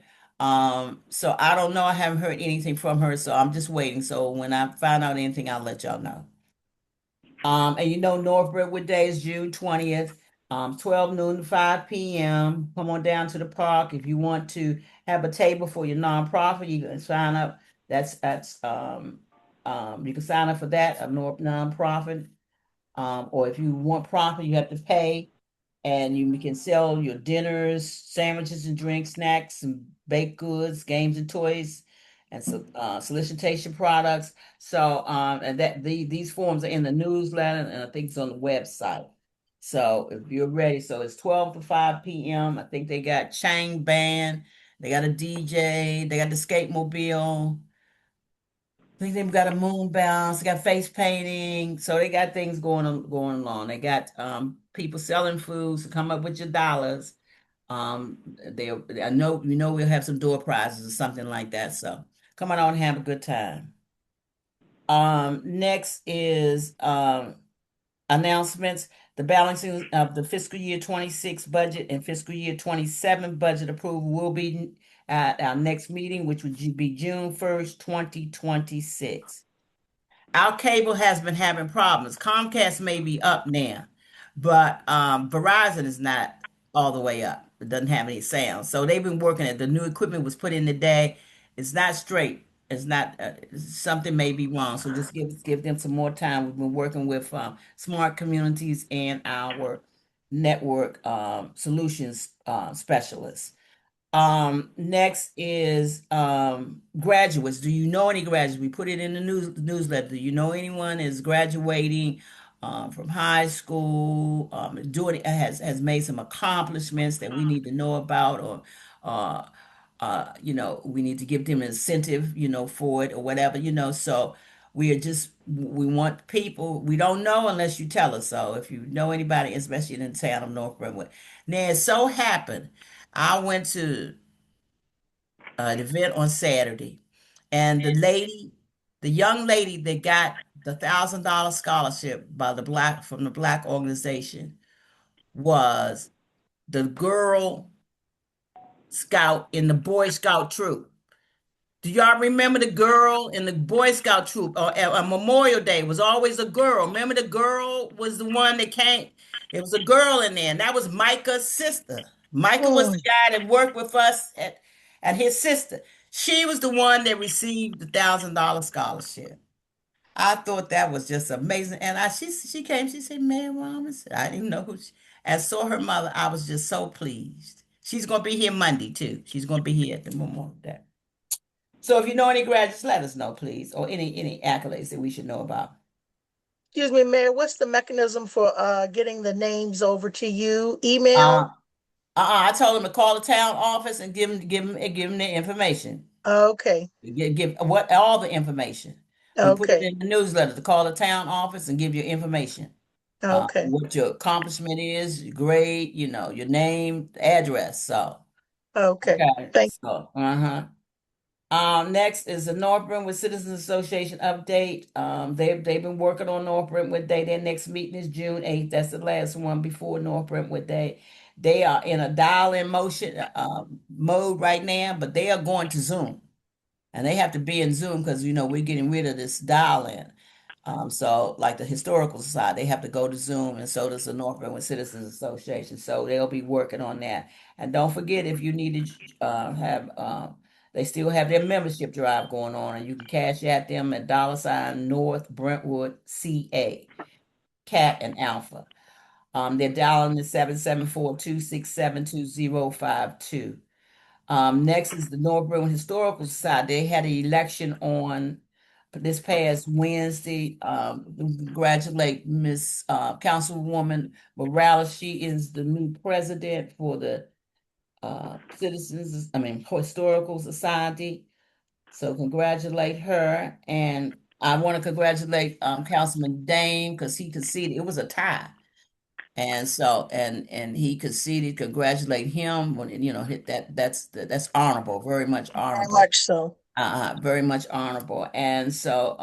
so I don't know. I haven't heard anything from her, so I'm just waiting. So when I find out anything, I'll let y'all know. And North Brentwood Day is June 20th, 12 noon to 5 p.m. Come on down to the park. If you want to have a table for your nonprofit, you can sign up. You can sign up for that, a North nonprofit. Or if you want profit, you have to pay, and you can sell your dinners, sandwiches and drinks, snacks and baked goods, games and toys, and so solicitation products. So and these forms are in the newsletter, and I think it's on the website. So if you're ready, so it's 12 to 5 p.m. I think they got chain band, they got a DJ, they got the skate mobile. I think they've got a moon bounce, they got face painting, so they got things going along. They got people selling foods to come up with your dollars. They I know we'll have some door prizes or something like that. So come on out and have a good time. Next is announcements. The balancing of the fiscal year 26 budget and fiscal year 27 budget approval will be at our next meeting, which would be June 1st, 2026. Our cable has been having problems. Comcast may be up now, but Verizon is not all the way up. It doesn't have any sound. So they've been working it. The new equipment was put in today. It's not straight. It's not something may be wrong. So just give them some more time. We've been working with smart communities and our network solutions specialists. Next is graduates. Do you know any graduates? We put it in the newsletter. Do you know anyone is graduating from high school, doing has made some accomplishments that we need to know about, or uh we need to give them an incentive, for it or whatever, so we want people. We don't know unless you tell us. So if you know anybody, especially in the town of North Brentwood. Now it so happened I went to an event on Saturday, and the young lady that got the $1,000 scholarship from the black organization was the girl scout in the Boy Scout troop. Do y'all remember the girl in the Boy Scout troop? Or on Memorial Day was always a girl. Remember the girl was the one that came. It was a girl in there, and that was Micah's sister. Micah was the Mm. guy that worked with us at his sister. She was the one that received the $1,000 scholarship. I thought that was just amazing. And she came, she said, "Man, Mom," I didn't even know who she, I saw her mother. I was just so pleased. She's gonna be here Monday too. She's gonna be here at the Memorial Day. So if you know any graduates, let us know, please, or any accolades that we should know about. Excuse me, Mayor, what's the mechanism for getting the names over to you? Email? Uh, I told them to call the town office and give them the information. Okay, Give what all the information. We put it okay, in the newsletter to call the town office and give your information. okay, What your accomplishment is, your grade, your name, the address. So okay. okay, Thank so next is the North Brentwood Citizens Association update. They've been working on North Brentwood Day. Their next meeting is June 8th. That's the last one before North Brentwood Day. They are in a dial-in motion mode right now, but they are going to Zoom. And they have to be in Zoom because we're getting rid of this dial-in. So like the Historical Society, they have to go to Zoom, and so does the North Brentwood Citizens Association. So they'll be working on that. And don't forget, if you need to have, they still have their membership drive going on, and you can cash at them at $ North Brentwood CA, Cat and Alpha. Their dial-in is 774-267-2052. Next is the North Brentwood Historical Society. They had an election on this past Wednesday. Congratulate Miss Councilwoman Morales. She is the new president for the Historical Society. So congratulate her. And I want to congratulate Councilman Dane because he conceded. It was a tie. And so, and he conceded. Congratulate him when hit that. That's honorable, very much you very honorable, much so. very much honorable. And so,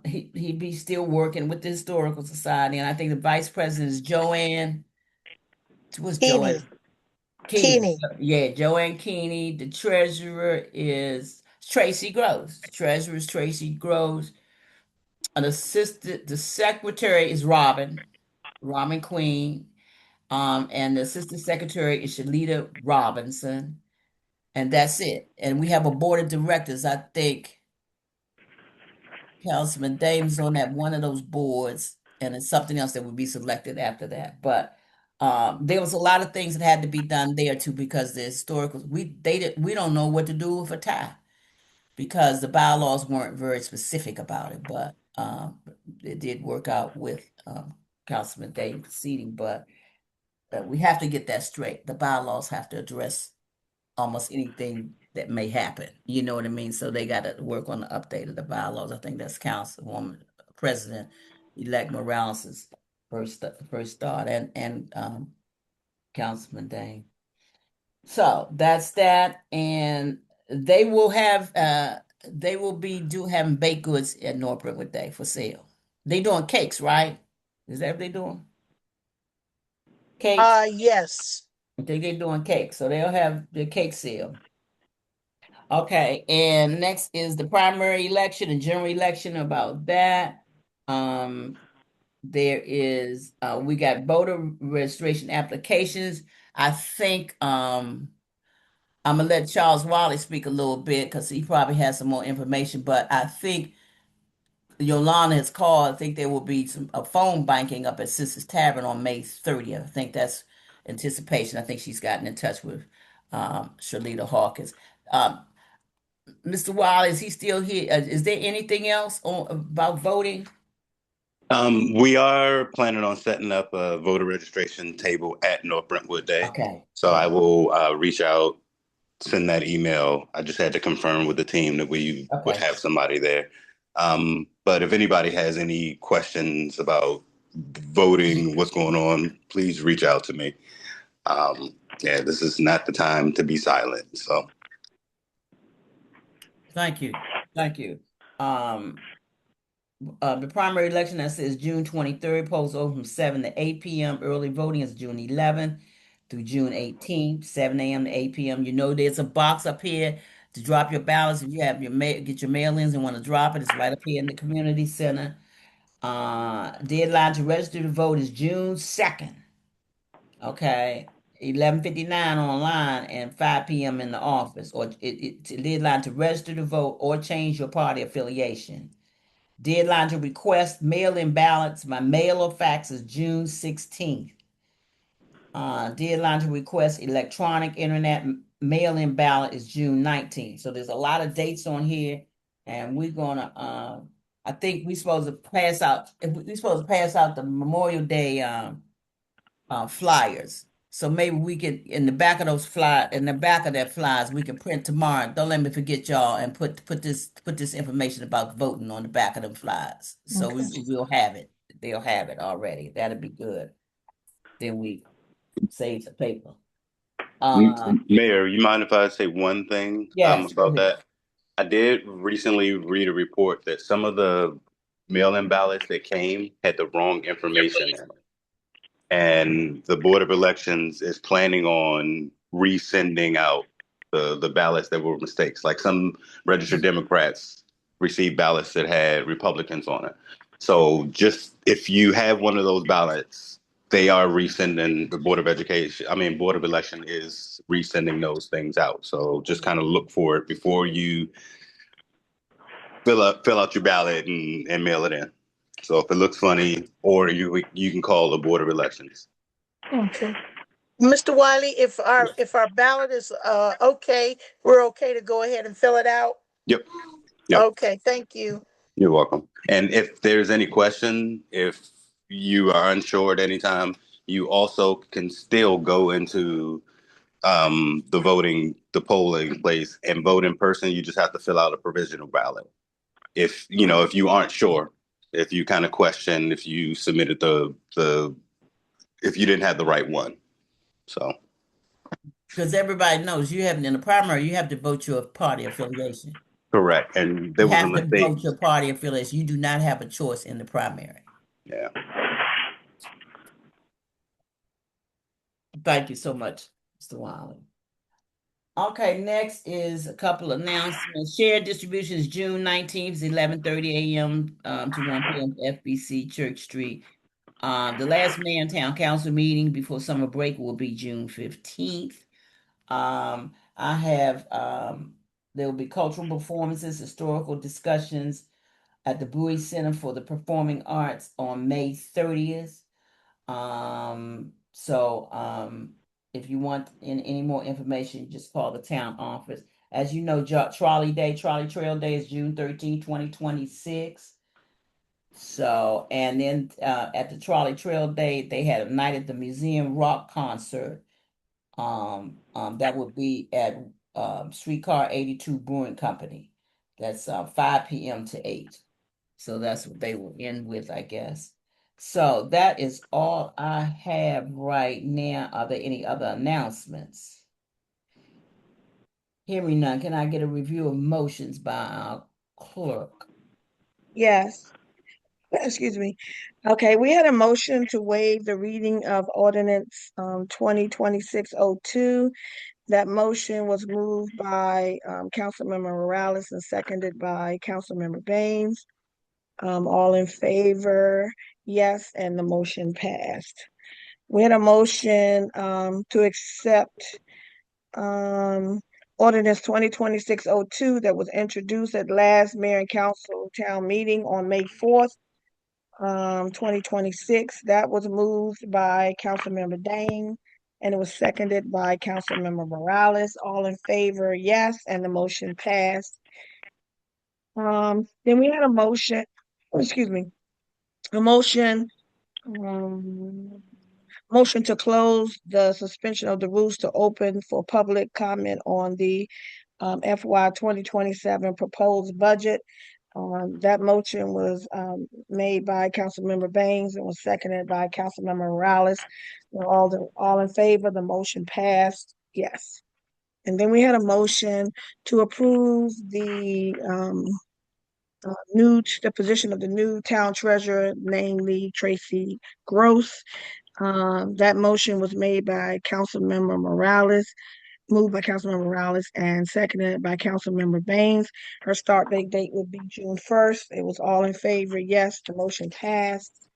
he be still working with the historical society. And I think the vice president is Joanne. What's Amy. Joanne? Keeney. Yeah, Joanne Keeney. The treasurer is Tracy Groves. The treasurer is Tracy Groves. The secretary is Robin Queen. And the assistant secretary is Shalita Robinson. And that's it. And we have a board of directors. I think Councilman Dame's on that one of those boards, and it's something else that would be selected after that. But there was a lot of things that had to be done there too because the historical we don't know what to do with a tie because the bylaws weren't very specific about it, but it did work out with Councilman Dame seating. But we have to get that straight. The bylaws have to address almost anything that may happen. You know what I mean? So they got to work on the update of the bylaws. I think that's Councilwoman President-elect Morales's first thought, and Councilman Dane. So that's that, and they will be having baked goods at North Brentwood Day for sale. They doing cakes, right? Is that what they doing? Cakes? Yes. I think they're doing cakes, so they'll have the cake sale. Okay, and next is the primary election and general election about that. Um, there is we got voter registration applications. I think I'm gonna let Charles Wiley speak a little bit because he probably has some more information, but I think Yolanda has called. I think there will be some a phone banking up at Sisters Tavern on May 30th. I think that's anticipation. I think she's gotten in touch with Shalita Hawkins. Um, Mr. Wiley, is he still here? Is there anything else about voting? We are planning on setting up a voter registration table at North Brentwood Day. Okay. So I will reach out, send that email. I just had to confirm with the team that we would Okay. have somebody there. But if anybody has any questions about voting, what's going on, please reach out to me. Yeah, this is not the time to be silent. So Thank you. Thank you. Um, the primary election that says June 23rd, polls open from 7 to 8 p.m. Early voting is June 11th through June 18th, 7 a.m. to 8 p.m. You know, there's a box up here to drop your ballots. If you have your get your mail-ins and want to drop it, it's right up here in the community center. Deadline to register to vote is June 2nd. Okay. 11:59 online and 5 p.m. in the office, or deadline to register to vote or change your party affiliation. Deadline to request mail-in ballots by mail or fax is June 16th. Deadline to request electronic internet mail-in ballot is June 19th. So there's a lot of dates on here, and we're gonna. I think we're supposed to pass out. We're supposed to pass out the Memorial Day flyers. So maybe we can in the back of those in the back of that flyers, we can print tomorrow. Don't let me forget y'all and put this information about voting on the back of them flyers. So Okay. we'll have it. They'll have it already. That'll be good. Then we save the paper. Mayor, you mind if I say one thing Yes, go about ahead. that? I did recently read a report that some of the mail-in ballots that came had the wrong information in it. And the Board of Elections is planning on resending out the ballots that were mistakes. Like some registered Democrats received ballots that had Republicans on it. So just if you have one of those ballots, they are resending the Board of Election is resending those things out. So just kind of look for it before you fill out your ballot and mail it in. So if it looks funny, or you can call the Board of Elections. Okay. Mr. Wiley, if our ballot is okay, we're okay to go ahead and fill it out. Yep. Yep. Okay, thank you. You're welcome. And if there's any question, if you are unsure at any time, you also can still go into the polling place and vote in person. You just have to fill out a provisional ballot. If you aren't sure, if you kind of question if you submitted if you didn't have the right one. So Because everybody knows in the primary, you have to vote your party affiliation. correct. And there You was a have to mistake. vote your party affiliation. You do not have a choice in the primary. Yeah. Thank you so much. Mr. Wiley. Okay, next is a couple announcements. Shared distributions June 19th, 11:30 a.m. To 1 p.m. FBC Church Street. The last mayor and town council meeting before summer break will be June 15th. I have there will be cultural performances, historical discussions at the Bowie Center for the Performing Arts on May 30th. If you want any more information, just call the town office. As you know, Trolley Trail Day is June 13th, 2026. So, and then at the Trolley Trail Day, they had a night at the museum rock concert. That would be at Streetcar 82 Brewing Company. That's 5 p.m. to 8. So that's what they will end with, I guess. So that is all I have right now. Are there any other announcements? Hearing none, can I get a review of motions by our clerk? Yes. Excuse me. Okay, we had a motion to waive the reading of ordinance 2026-02. That motion was moved by Councilmember Morales and seconded by Councilmember Baines. All in favor, yes, and the motion passed. We had a motion to accept ordinance 2026-02 that was introduced at last mayor and council town meeting on May 4th, 2026. That was moved by Councilmember Dane and it was seconded by Councilmember Morales. All in favor, yes, and the motion passed. Then we had a motion, excuse me, a motion to close the suspension of the rules to open for public comment on the FY 2027 proposed budget. That motion was made by Councilmember Baines and was seconded by Councilmember Morales. All in favor, the motion passed, yes. And then we had a motion to approve the position of the new town treasurer, namely Tracy Gross. That motion was made by Councilmember Morales, moved by Councilmember Morales and seconded by Councilmember Baines. Her start date would be June 1st. It was all in favor, yes, the motion passed.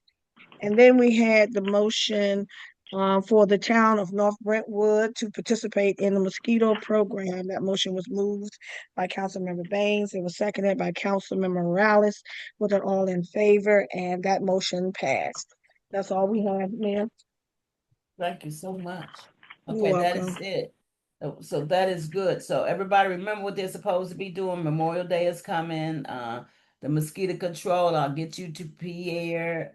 And then we had the motion for the town of North Brentwood to participate in the mosquito program. That motion was moved by Councilmember Baines. It was seconded by Councilmember Morales with an all in favor, and that motion passed. That's all we have, ma'am. Thank you so much. You're Okay, that welcome. is it. So that is good. So everybody remember what they're supposed to be doing. Memorial Day is coming. The mosquito control, I'll get you to Pierre.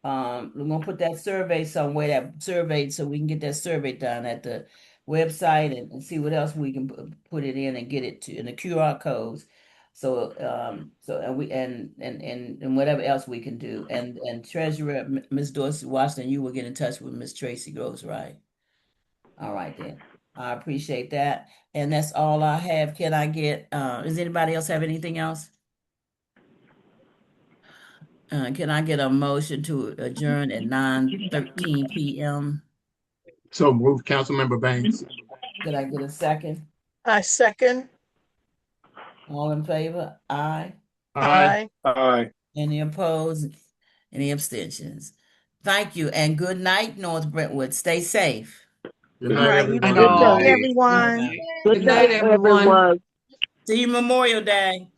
We're gonna put that survey somewhere, that survey, so we can get that survey done at the website and see what else we can put it in and get it to in the QR codes. So and whatever else we can do. And Treasurer Miss Dorsey Washington, you will get in touch with Miss Tracy Groves, right? All right then. I appreciate that. And that's all I have. Can I get does anybody else have anything else? Can I get a motion to adjourn at 9:13 p.m.? So move, Councilmember Baines. Could I get a second? I second. All in favor? Aye. Aye. Aye. Any opposed? Any abstentions? Thank you and good night, North Brentwood. Stay safe. Good All night, right, you everyone. good all. day, everyone. Good night, everyone. See you Memorial Day.